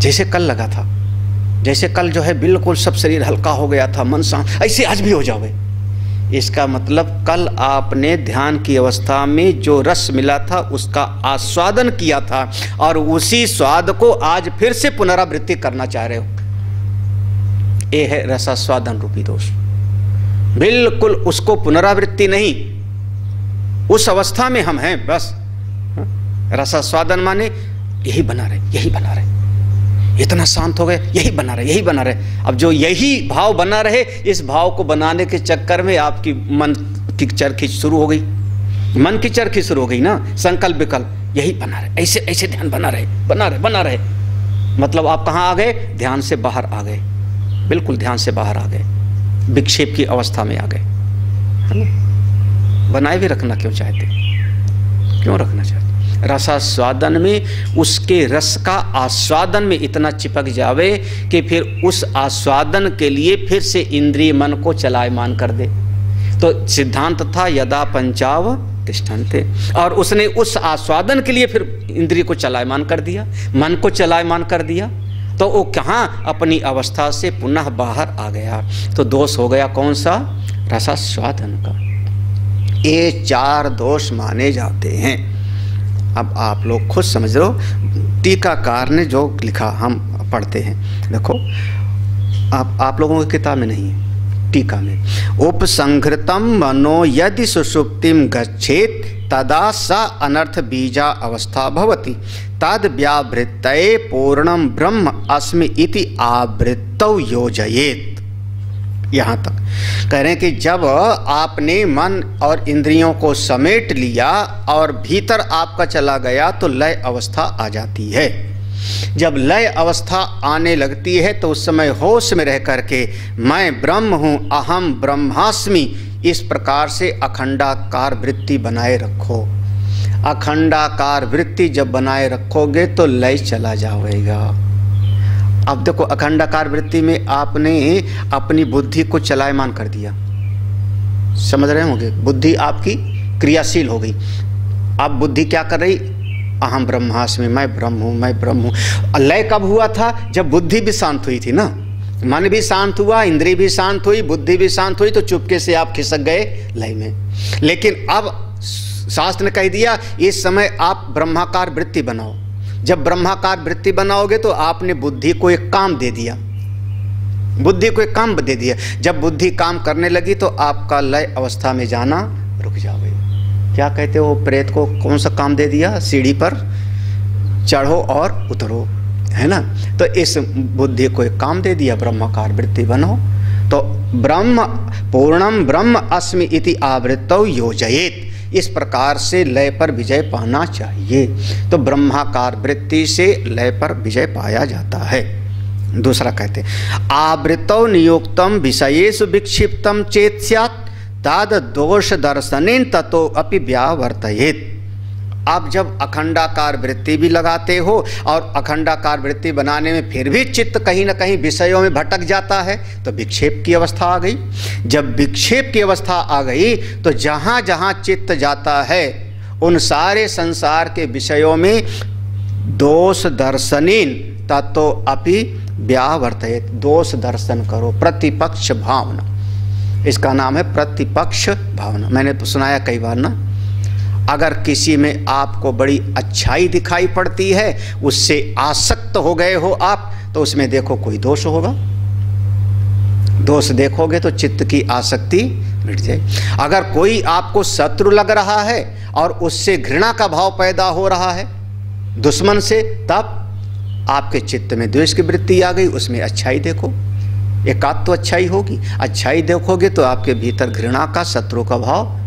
जैसे कल लगा था, जैसे कल जो है बिल्कुल सब शरीर हल्का हो गया था, मन शांत, ऐसे आज भी हो जावे। इसका मतलब कल आपने ध्यान की अवस्था में जो रस मिला था उसका आस्वादन किया था और उसी स्वाद को आज फिर से पुनरावृत्ति करना चाह रहे हो। ये है रसास्वादन रूपी दोष। बिल्कुल उसको पुनरावृत्ति नहीं, उस अवस्था में हम हैं बस। रसास्वादन माने यही बना रहे, यही बना रहे, इतना शांत हो गए, यही बना रहे, यही बना रहे। अब जो यही भाव बना रहे, इस भाव को बनाने के चक्कर में आपकी मन की चरखी शुरू हो गई, मन की चरखी शुरू हो गई ना, संकल्प विकल्प, यही बना रहे, ऐसे ऐसे ध्यान बना रहे, बना रहे, बना रहे। मतलब आप कहाँ आ गए? ध्यान से बाहर आ गए, बिल्कुल ध्यान से बाहर आ गए, विक्षेप की अवस्था में आ गए, है ना। बनाए भी रखना क्यों चाहते, क्यों रखना चाहते? रसास्वादन में उसके रस का आस्वादन में इतना चिपक जावे कि फिर उस आस्वादन के लिए फिर से इंद्रिय मन को चलायमान कर दे। तो सिद्धांत था यदा पंचाव तिष्ठन्ते, और उसने उस आस्वादन के लिए फिर इंद्रिय को चलायमान कर दिया, मन को चलायमान कर दिया, तो वो कहाँ अपनी अवस्था से पुनः बाहर आ गया। तो दोष हो गया कौन सा? रसास्वादन का। ये 4 दोष माने जाते हैं। अब आप लोग खुद समझ लो, टीकाकार ने जो लिखा हम पढ़ते हैं, देखो आप लोगों की किताब में नहीं है, टीका में, उपसंहृतम मनो यदि सुषुप्तिम गच्छेत तदा सा अनर्थ बीजा अवस्था भवति तद व्यावृत्तये पूर्णम ब्रह्म अस्मि इति आवृत्तौ योजयेत। यहाँ तक कह रहे हैं कि जब आपने मन और इंद्रियों को समेट लिया और भीतर आपका चला गया तो लय अवस्था आ जाती है। जब लय अवस्था आने लगती है तो उस समय होश में रह करके मैं ब्रह्म हूँ, अहम ब्रह्मास्मि, इस प्रकार से अखंडाकार वृत्ति बनाए रखो। अखंडाकार वृत्ति जब बनाए रखोगे तो लय चला जाएगा। अब देखो अखंडाकार वृत्ति में आपने अपनी बुद्धि को चलायमान कर दिया, समझ रहे होंगे, बुद्धि आपकी क्रियाशील हो गई। अब बुद्धि क्या कर रही, अहम ब्रह्मास्मि, मैं ब्रह्म हूँ, मैं ब्रह्म हूँ। लय कब हुआ था, जब बुद्धि भी शांत हुई थी ना, मन भी शांत हुआ, इंद्रिय भी शांत हुई, बुद्धि भी शांत हुई, तो चुपके से आप खिसक गए लय में। लेकिन अब शास्त्र ने कह दिया इस समय आप ब्रह्माकार वृत्ति बनाओ। जब ब्रह्माकार वृत्ति बनाओगे तो आपने बुद्धि को एक काम दे दिया, बुद्धि को एक काम दे दिया। जब बुद्धि काम करने लगी तो आपका लय अवस्था में जाना रुक जाओगे। क्या कहते हो, प्रेत को कौन सा काम दे दिया, सीढ़ी पर चढ़ो और उतरो, है ना। तो इस बुद्धि को एक काम दे दिया, ब्रह्माकार वृत्ति बनाओ। तो ब्रह्म पूर्णम ब्रह्म अस्मि इति आवृत्तौ योजयेत, इस प्रकार से लय पर विजय पाना चाहिए। तो ब्रह्माकार वृत्ति से लय पर विजय पाया जाता है। दूसरा कहते आवृत्तौ नियुक्तम विषयेषु विक्षिप्तम चेत स्यात् तद दोष दर्शनेन ततो अपि व्यावर्तयेत्। आप जब अखंडाकार वृत्ति भी लगाते हो और अखंडाकार वृत्ति बनाने में फिर भी चित्त कहीं ना कहीं विषयों में भटक जाता है तो विक्षेप की अवस्था आ गई। जब विक्षेप की अवस्था आ गई तो जहाँ जहाँ चित्त जाता है उन सारे संसार के विषयों में दोष दर्शनेन ततो अपि व्यावर्तयेत्, दोष दर्शन करो, प्रतिपक्ष भावना, इसका नाम है प्रतिपक्ष भावना। मैंने तो सुनाया कई बार ना, अगर किसी में आपको बड़ी अच्छाई दिखाई पड़ती है, उससे आसक्त हो गए हो आप, तो उसमें देखो कोई दोष होगा, दोष देखोगे तो चित्त की आसक्ति मिट जाए। अगर कोई आपको शत्रु लग रहा है और उससे घृणा का भाव पैदा हो रहा है दुश्मन से, तब आपके चित्त में द्वेष की वृत्ति आ गई, उसमें अच्छाई देखो, एकात्म तो अच्छाई होगी, अच्छाई देखोगे तो आपके भीतर घृणा का, शत्रु का भाव,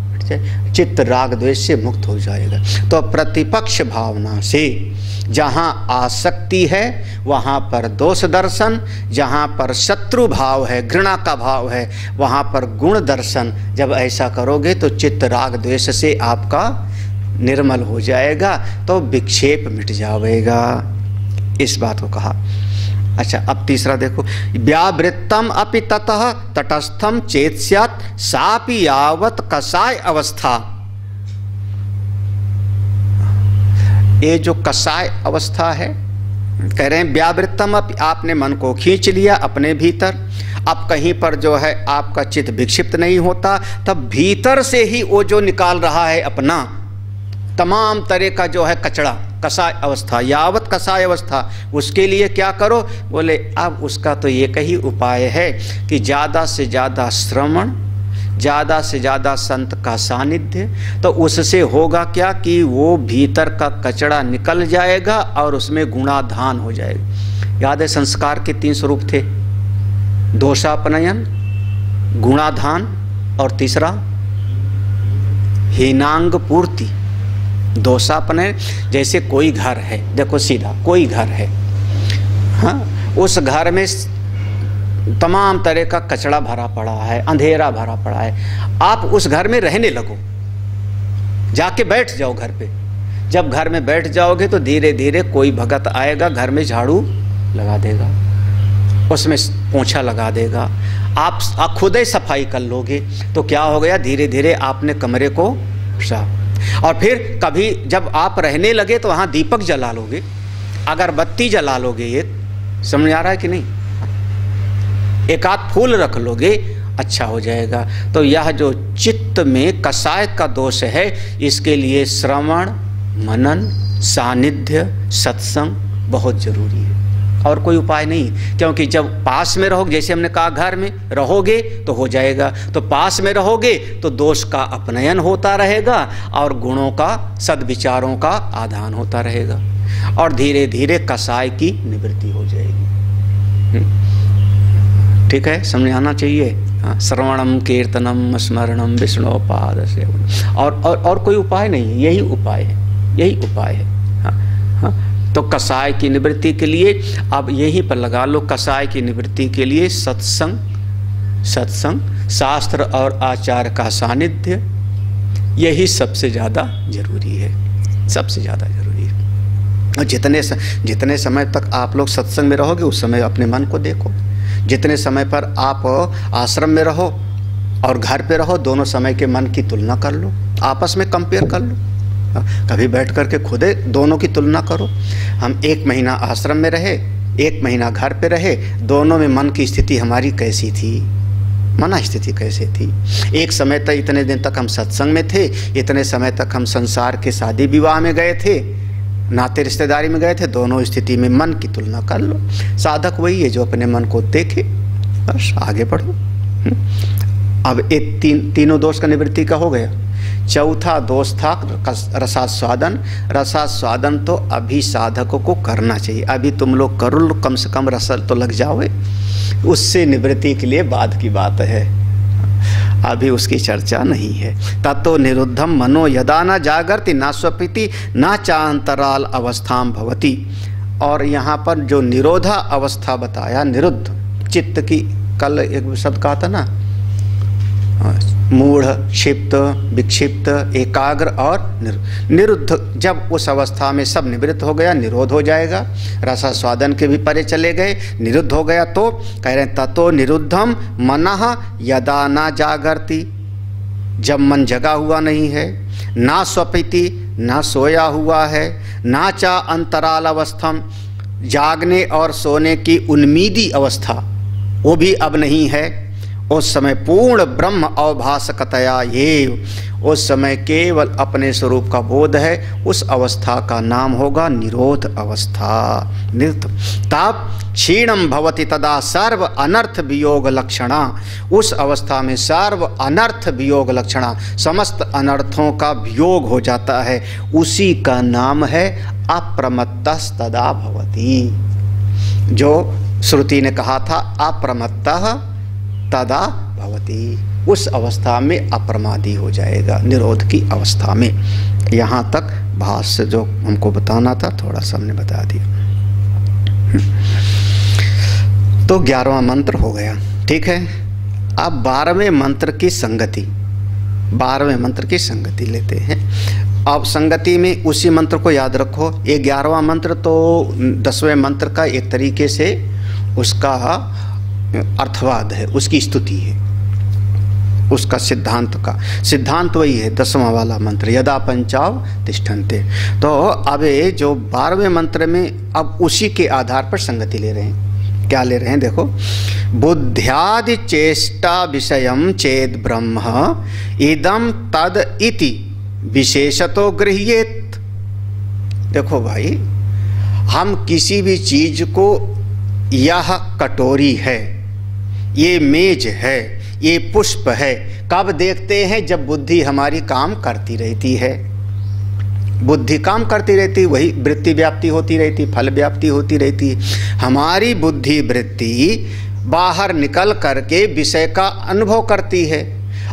चित्त राग द्वेष से मुक्त हो जाएगा। तो प्रतिपक्ष भावना से जहाँ आसक्ति है वहाँ पर दोष दर्शन, जहाँ पर शत्रु भाव है, घृणा का भाव है, वहाँ पर गुण दर्शन। जब ऐसा करोगे तो चित्त राग द्वेष से आपका निर्मल हो जाएगा, तो विक्षेप मिट जाएगा। इस बात को कहा। अच्छा, अब तीसरा देखो, व्यावृत्तम अपि ततः तटस्थम चेत स्यात् सापि यावत् कषाय अवस्था। ये जो कषाय अवस्था है, कह रहे हैं व्यावृत्तम अपि, आपने मन को खींच लिया अपने भीतर, अब कहीं पर जो है आपका चित्त विक्षिप्त नहीं होता, तब भीतर से ही वो जो निकाल रहा है अपना तमाम तरह का जो है कचड़ा, कषाय अवस्था, यावत कषाय अवस्था, उसके लिए क्या करो, बोले अब उसका तो एक ही उपाय है कि ज़्यादा से ज़्यादा श्रवण, ज़्यादा से ज़्यादा संत का सानिध्य। तो उससे होगा क्या कि वो भीतर का कचड़ा निकल जाएगा और उसमें गुणाधान हो जाएगा। याद है संस्कार के 3 स्वरूप थे, दोषापनयन, गुणाधान और तीसरा हीनांग पूर्ति। दोषापनयन, जैसे कोई घर है, देखो सीधा कोई घर है, हाँ, उस घर में तमाम तरह का कचड़ा भरा पड़ा है, अंधेरा भरा पड़ा है, आप उस घर में रहने लगो, जाके बैठ जाओ घर पे। जब घर में बैठ जाओगे तो धीरे धीरे कोई भगत आएगा, घर में झाड़ू लगा देगा, उसमें पोंछा लगा देगा, आप खुद ही सफाई कर लोगे, तो क्या हो गया, धीरे धीरे आपने कमरे को साफ। और फिर कभी जब आप रहने लगे तो वहाँ दीपक जला लोगे, अगरबत्ती जला लोगे, ये समझ आ रहा है कि नहीं, एक आध फूल रख लोगे, अच्छा हो जाएगा। तो यह जो चित्त में कषाय का दोष है, इसके लिए श्रवण, मनन, सानिध्य, सत्संग बहुत जरूरी है, और कोई उपाय नहीं। क्योंकि जब पास में रहोगे, जैसे हमने कहा घर में रहोगे तो हो जाएगा, तो पास में रहोगे तो दोष का अपनयन होता रहेगा और गुणों का, सद्विचारों का आदान होता रहेगा, और धीरे धीरे कषाय की निवृत्ति हो जाएगी। ठीक है, समझ आना चाहिए। हाँ, श्रवणम कीर्तनम स्मरणम विष्णुपाद सेवनम, और कोई उपाय नहीं, यही उपाय है, यही उपाय है। हाँ हाँ, तो कषाय की निवृत्ति के लिए अब यहीं पर लगा लो, कषाय की निवृत्ति के लिए सत्संग, शास्त्र और आचार्य का सानिध्य, यही सबसे ज़्यादा जरूरी है, सबसे ज़्यादा जरूरी है। और जितने समय तक आप लोग सत्संग में रहोगे उस समय अपने मन को देखो। जितने समय पर आप आश्रम में रहो और घर पे रहो, दोनों समय के मन की तुलना कर लो, आपस में कंपेयर कर लो। कभी बैठ कर के खुद दोनों की तुलना करो। हम 1 महीना आश्रम में रहे, 1 महीना घर पे रहे, दोनों में मन की स्थिति हमारी कैसी थी, मना स्थिति कैसे थी। एक समय तक इतने दिन तक हम सत्संग में थे, इतने समय तक हम संसार के शादी विवाह में गए थे, नाते रिश्तेदारी में गए थे। दोनों स्थिति में मन की तुलना कर लो। साधक वही है जो अपने मन को देखे, बस आगे बढ़ो। अब एक तीनों दोष का निवृत्ति का हो गया। चौथा दोष था रसास्वादन। रसास्वादन तो अभी साधकों को करना चाहिए। अभी तुम लोग करो, कम से कम रस तो लग जाओगे, उससे निवृत्ति के लिए बाद की बात है, अभी उसकी चर्चा नहीं है। ततो निरुद्धम मनो यदा न जागर्ति न स्वपिति न चांतराल अवस्थाम भवति। और यहाँ पर जो निरोधा अवस्था बताया, निरुद्ध चित्त की, कल एक शब्द कहा था ना, मूढ़, क्षिप्त, विक्षिप्त, एकाग्र और निरुद्ध। जब उस अवस्था में सब निवृत्त हो गया, निरोध हो जाएगा, रसास्वादन के भी परे चले गए, निरुद्ध हो गया, तो कह रहे हैं ततो निरुद्धम मनः यदा न जागर्ति, जब मन जगा हुआ नहीं है, ना स्वपिति, ना सोया हुआ है, ना चा अंतराल अवस्थम, जागने और सोने की उन्मीदी अवस्था वो भी अब नहीं है। उस समय पूर्ण ब्रह्म अवभासकतया ये, उस समय केवल अपने स्वरूप का बोध है। उस अवस्था का नाम होगा निरोध अवस्था। तब क्षीणम भवति तदा सर्व अनर्थ वियोग लक्षणा। उस अवस्था में सर्व अनर्थ वियोग लक्षणा, समस्त अनर्थों का वियोग हो जाता है। उसी का नाम है अप्रमत्तस्तदा भवति। जो श्रुति ने कहा था अप्रमत्तः तदा भवति, उस अवस्था में अप्रमादी हो जाएगा, निरोध की अवस्था में। यहाँ तक भाष्य जो हमको बताना था थोड़ा सा हमने बता दिया। तो 11वां मंत्र हो गया, ठीक है। अब 12वें मंत्र की संगति, 12वें मंत्र की संगति लेते हैं। अब संगति में उसी मंत्र को याद रखो। ये 11वां मंत्र तो 10वें मंत्र का एक तरीके से उसका अर्थवाद है, उसकी स्तुति है, उसका सिद्धांत वही है 10वां वाला मंत्र, यदा पंचाव तिष्ठन्ते। तो अब ये जो 12वें मंत्र में अब उसी के आधार पर संगति ले रहे हैं। क्या ले रहे हैं देखो, बुद्ध्यादि चेष्टा विषयम चेद ब्रह्म इदम तद इति विशेषतो गृह्येत। देखो भाई, हम किसी भी चीज को, यह कटोरी है, ये मेज है, ये पुष्प है, कब देखते हैं? जब बुद्धि हमारी काम करती रहती है। बुद्धि काम करती रहती, वही वृत्ति व्याप्ति होती रहती, फल व्याप्ति होती रहती। हमारी बुद्धि वृत्ति बाहर निकल करके विषय का अनुभव करती है,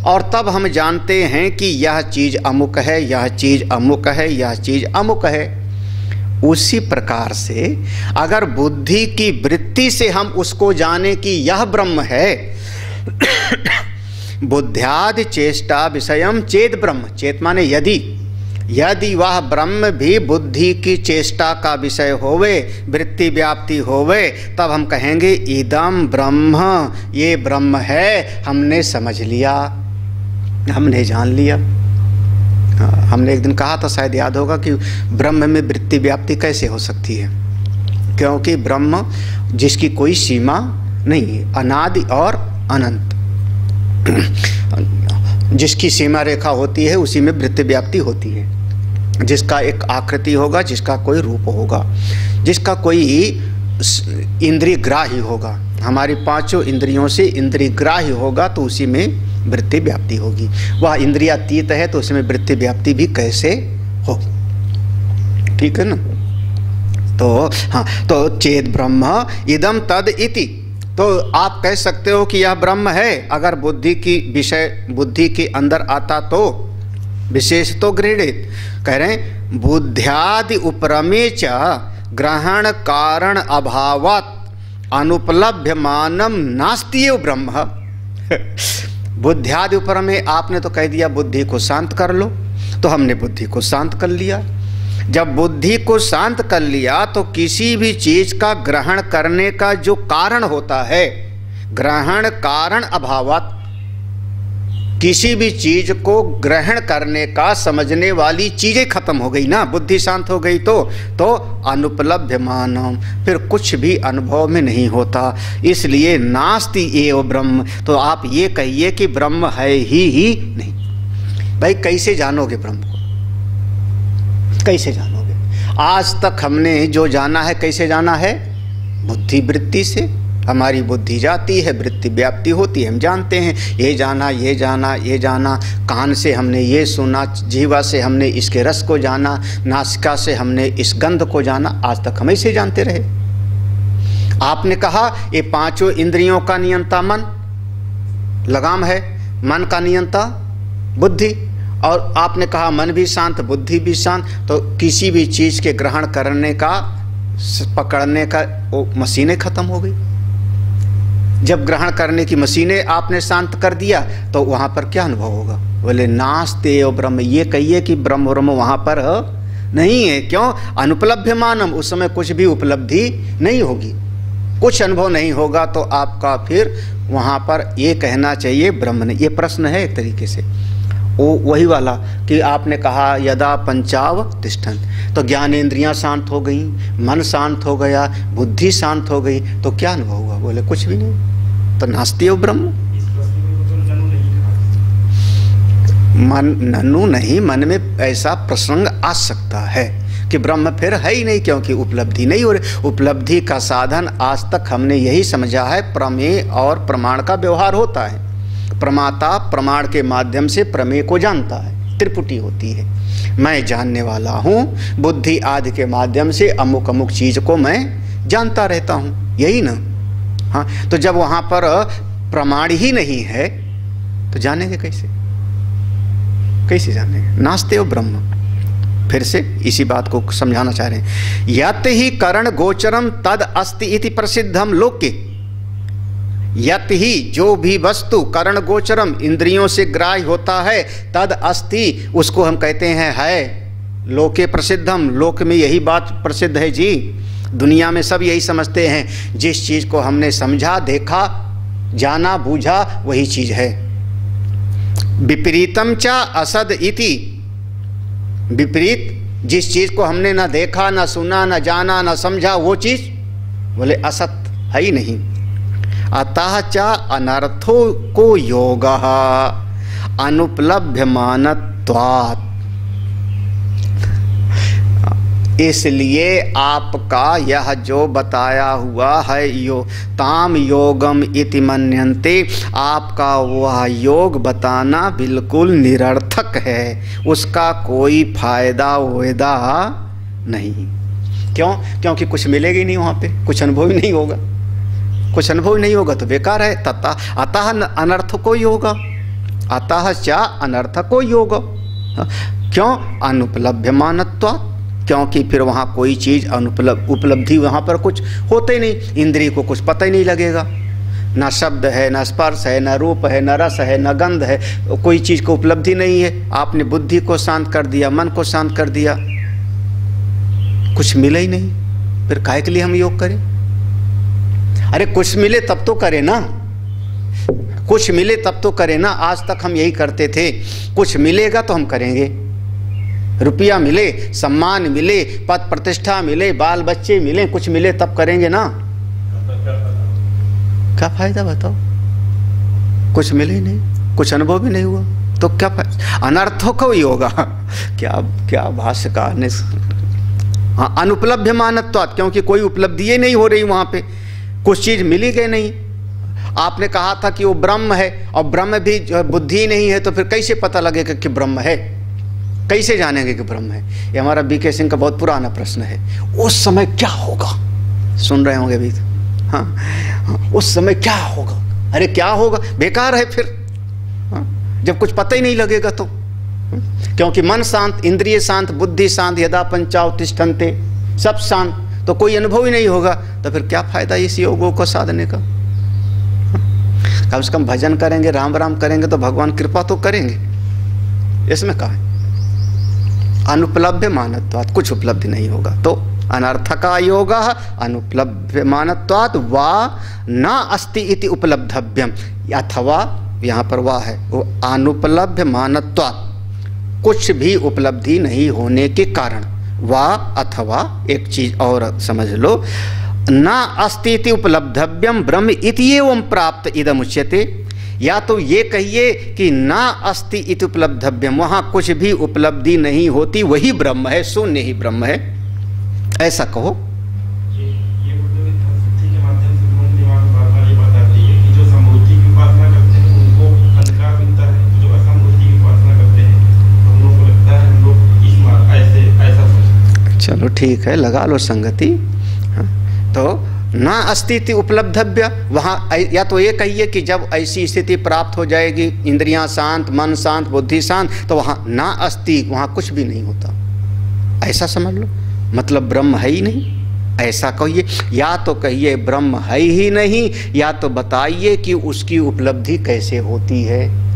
और तब हम जानते हैं कि यह चीज़ अमुक है, यह चीज़ अमुक है, यह चीज़ अमुक है। उसी प्रकार से अगर बुद्धि की वृत्ति से हम उसको जाने कि यह ब्रह्म है, बुद्ध्यादि चेष्टा विषयम चेद ब्रह्म, चेत माने यदि वह ब्रह्म भी बुद्धि की चेष्टा का विषय होवे, वृत्ति व्याप्ति होवे, तब हम कहेंगे इदम ब्रह्म, ये ब्रह्म है, हमने समझ लिया, हमने जान लिया। हमने एक दिन कहा था, शायद याद होगा, कि ब्रह्म में वृत्ति व्याप्ति कैसे हो सकती है, क्योंकि ब्रह्म जिसकी कोई सीमा नहीं है, अनादि और अनंत, जिसकी सीमा रेखा होती है उसी में वृत्ति व्याप्ति होती है। जिसका एक आकृति होगा, जिसका कोई रूप होगा, जिसका कोई इंद्रिय ग्राह्य होगा, हमारी 5 इंद्रियों से इंद्रिय ग्राह्य होगा, तो उसी में वृत्ति व्याप्ति होगी। वह इंद्रियातीत है तो उसमें वृत्ति व्याप्ति भी कैसे होगी, ठीक है ना। तो हाँ, तो चेत ब्रह्म इदम तद इति, तो आप कह सकते हो कि यह ब्रह्म है। अगर बुद्धि की विषय बुद्धि के अंदर आता तो विशेष तो गृहीत, कह रहे हैं बुद्ध्यादि उपरमे च ग्रहण कारण अभावात् अनुपलभ्यमानम नास्त्येव ब्रह्म। बुद्ध्यादि उपरमे, आपने तो कह दिया बुद्धि को शांत कर लो, तो हमने बुद्धि को शांत कर लिया। जब बुद्धि को शांत कर लिया तो किसी भी चीज का ग्रहण करने का जो कारण होता है, ग्रहण कारण अभावात, किसी भी चीज को ग्रहण करने का समझने वाली चीजें खत्म हो गई ना, बुद्धि शांत हो गई तो अनुपलभ्यमानम, फिर कुछ भी अनुभव में नहीं होता। इसलिए नास्ति एव ब्रह्म, तो आप ये कहिए कि ब्रह्म है ही नहीं। भाई कैसे जानोगे ब्रह्म को, कैसे जानोगे? आज तक हमने जो जाना है, कैसे जाना है? बुद्धि वृत्ति से। हमारी बुद्धि जाती है, वृत्ति व्याप्ति होती है, हम जानते हैं ये जाना, ये जाना, ये जाना। कान से हमने ये सुना, जीवा से हमने इसके रस को जाना, नासिका से हमने इस गंध को जाना। आज तक हम ऐसे जानते रहे। आपने कहा ये पांचों इंद्रियों का नियंता मन, लगाम है, मन का नियंता बुद्धि, और आपने कहा मन भी शांत, बुद्धि भी शांत, तो किसी भी चीज के ग्रहण करने का, पकड़ने का वो मशीनें खत्म हो गई। जब ग्रहण करने की मशीनें आपने शांत कर दिया तो वहां पर क्या अनुभव होगा? बोले नास्ते एव ब्रह्म, ये कहिए कि ब्रह्म वहां पर नहीं है। क्यों? अनुपलभ्यमानम, उस समय कुछ भी उपलब्धि नहीं होगी, कुछ अनुभव नहीं होगा, तो आपका फिर वहां पर ये कहना चाहिए ब्रह्म नहीं। ये प्रश्न है एक तरीके से वो वही वाला कि आपने कहा यदा पंचाव तिष्ठन, तो ज्ञानेंद्रियां शांत हो गई, मन शांत हो गया, बुद्धि शांत हो गई, तो क्या अनुभव हुआ? बोले कुछ भी नहीं, तो नास्ति एव ब्रह्म। मन ननु नहीं, मन में ऐसा प्रसंग आ सकता है कि ब्रह्म फिर है ही नहीं, क्योंकि उपलब्धि नहीं हो रही। उपलब्धि का साधन आज तक हमने यही समझा है, प्रमेय और प्रमाण का व्यवहार होता है। प्रमाता प्रमाण के माध्यम से प्रमेय को जानता है, त्रिपुटी होती है, मैं जानने वाला हूँ, बुद्धि आदि के माध्यम से अमुक अमुक चीज को मैं जानता रहता हूँ, यही ना। हाँ, तो जब वहाँ पर प्रमाण ही नहीं है तो जानेंगे कैसे? कैसे जानेंगे? नास्ते हो ब्रह्म। फिर से इसी बात को समझाना चाह रहे हैं। यत ही करण गोचरम तद अस्ति इति प्रसिद्धम लोके, यत ही जो भी वस्तु करण गोचरम इंद्रियों से ग्राह्य होता है, तद अस्ति उसको हम कहते हैं है, लोके प्रसिद्धम, लोक में यही बात प्रसिद्ध है जी। दुनिया में सब यही समझते हैं, जिस चीज को हमने समझा, देखा, जाना, बूझा, वही चीज है। विपरीतम च असद इति, विपरीत जिस चीज को हमने ना देखा, ना सुना, ना जाना, ना समझा, वो चीज बोले असत है ही नहीं। अतः च अनर्थो को योगः अनुपलभ्यमानत्वात्, इसलिए आपका यह जो बताया हुआ है यो ताम योगम इति मन्यन्ते, आपका वह योग बताना बिल्कुल निरर्थक है, उसका कोई फायदा वेदा नहीं। क्यों? क्योंकि कुछ मिलेगा ही नहीं वहाँ पे, कुछ अनुभव ही नहीं होगा, कुछ अनुभव नहीं होगा तो बेकार है। तथा अतः अनर्थको योग, अतः च अनर्थको योग। क्यों? अनुपलभ्यमानत्वात्, क्योंकि फिर वहाँ कोई चीज़ उपलब्धि वहाँ पर कुछ होते ही नहीं, इंद्रिय को कुछ पता ही नहीं लगेगा, ना शब्द है, ना स्पर्श है, ना रूप है, ना रस है, ना गंध है, कोई चीज़ को उपलब्धि नहीं है। आपने बुद्धि को शांत कर दिया, मन को शांत कर दिया, कुछ मिला ही नहीं, फिर काहे के लिए हम योग करें? अरे कुछ मिले तब तो करें ना, कुछ मिले तब तो करें ना। आज तक हम यही करते थे, कुछ मिलेगा तो हम करेंगे, रुपया मिले, सम्मान मिले, पद प्रतिष्ठा मिले, बाल बच्चे मिले, कुछ मिले तब करेंगे ना। क्या फायदा बताओ? कुछ मिले ही नहीं, कुछ अनुभव भी नहीं हुआ, तो क्या फायदा? अनर्थों को ही होगा। क्या क्या भाष्यकार ने, हाँ, अनुपलभ्यमानत्वात्, क्योंकि कोई उपलब्धि नहीं हो रही वहाँ पे, कुछ चीज़ मिली गई नहीं। आपने कहा था कि वो ब्रह्म है, और ब्रह्म भी बुद्धि नहीं है, तो फिर कैसे पता लगेगा कि ब्रह्म है? कैसे जानेंगे कि ब्रह्म है? ये हमारा बीके सिंह का बहुत पुराना प्रश्न है। उस समय क्या होगा? सुन रहे होंगे अभी? हाँ, उस समय क्या होगा? अरे क्या होगा? बेकार है फिर, हाँ, जब कुछ पता ही नहीं लगेगा तो। क्योंकि मन शांत, इंद्रिय शांत, बुद्धि शांत, यदा पंचाव तिष्ठन्ते, सब शांत, तो कोई अनुभव ही नहीं होगा, तो फिर क्या फायदा इस योगों को साधने का? कम से कम भजन करेंगे, राम राम करेंगे तो भगवान कृपा तो करेंगे, इसमें कहा है। अनुपलभ्य मानत्वात्, कुछ उपलब्धि नहीं होगा। तो अनर्थका योग अनुपलभ्य मानत्वात् वा न अस्ति इति उपलब्धव्यम, अथवा यहाँ पर वाह है, वो अनुपलभ्य मानत्वात्, कुछ भी उपलब्धि नहीं होने के कारण, वा अथवा एक चीज और समझ लो, न अस्ति इति उपलब्धव्यम ब्रह्म इति एवं प्राप्त इदम उच्यते। या तो ये कहिए कि न अस्ति इति उपलब्धव्यम, वहाँ कुछ भी उपलब्धि नहीं होती, वही ब्रह्म है, शून्य ही ब्रह्म है, ऐसा कहो। ये के माध्यम से मन दिमाग बार-बार ये बताती है कि जो समृद्धि की उपासना करते हैं उनको अंधकार मिलता है, जो असमृद्धि की उपासना करते हैं हम लोग को लगता है हम लोग इस मार्ग ऐसा सोचते। चलो ठीक है, लगा लो संगति। हाँ, तो ना अस्तित्व उपलब्धव्य, वहाँ या तो ये कहिए कि जब ऐसी स्थिति प्राप्त हो जाएगी, इंद्रियां शांत, मन शांत, बुद्धि शांत, तो वहाँ ना अस्ति, वहाँ कुछ भी नहीं होता, ऐसा समझ लो, मतलब ब्रह्म है ही नहीं, ऐसा कहिए। या तो कहिए ब्रह्म है ही नहीं, या तो बताइए कि उसकी उपलब्धि कैसे होती है।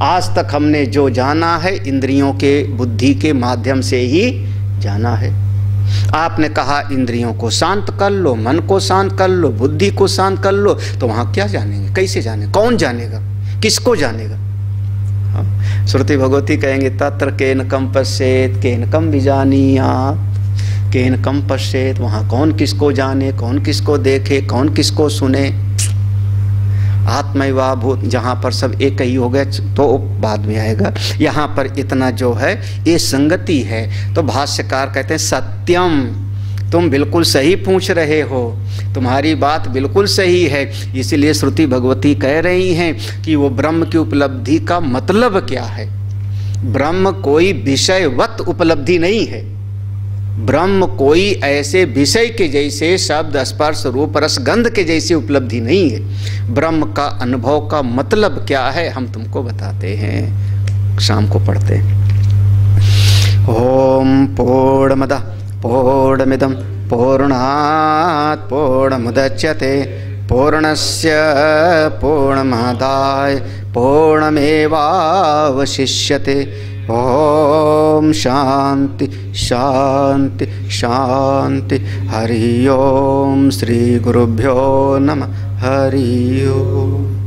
आज तक हमने जो जाना है इंद्रियों के, बुद्धि के माध्यम से ही जाना है। आपने कहा इंद्रियों को शांत कर लो, मन को शांत कर लो, बुद्धि को शांत कर लो, तो वहाँ क्या जानेंगे, कैसे जाने, कौन जानेगा, किसको जानेगा। हाँ, श्रुति भगवती कहेंगे तत्र केन कम पश्येत केन कम विजानीयात्, केन कम पश्येत, वहाँ कौन किसको जाने, कौन किसको देखे, कौन किसको सुने। आत्मैवा भूत, जहाँ पर सब एक ही हो गया तो बाद में आएगा, यहाँ पर इतना जो है ये संगति है। तो भाष्यकार कहते हैं सत्यम, तुम बिल्कुल सही पूछ रहे हो, तुम्हारी बात बिल्कुल सही है। इसीलिए श्रुति भगवती कह रही हैं कि वो ब्रह्म की उपलब्धि का मतलब क्या है। ब्रह्म कोई विषयवत उपलब्धि नहीं है, ब्रह्म कोई ऐसे विषय के जैसे शब्द स्पर्श रूप रस गंध के जैसी उपलब्धि नहीं है। ब्रह्म का अनुभव का मतलब क्या है हम तुमको बताते हैं, शाम को पढ़ते हैं। ओम पूर्णमदः पूर्णमिदं पूर्णात् पूर्णमुदच्यते पूर्णस्य पूर्णमादाय पूर्णमेवावशिष्यते। ओम शांति शांति शांति। हरि ओम। श्री गुरुभ्यो नमः। हरि ओम।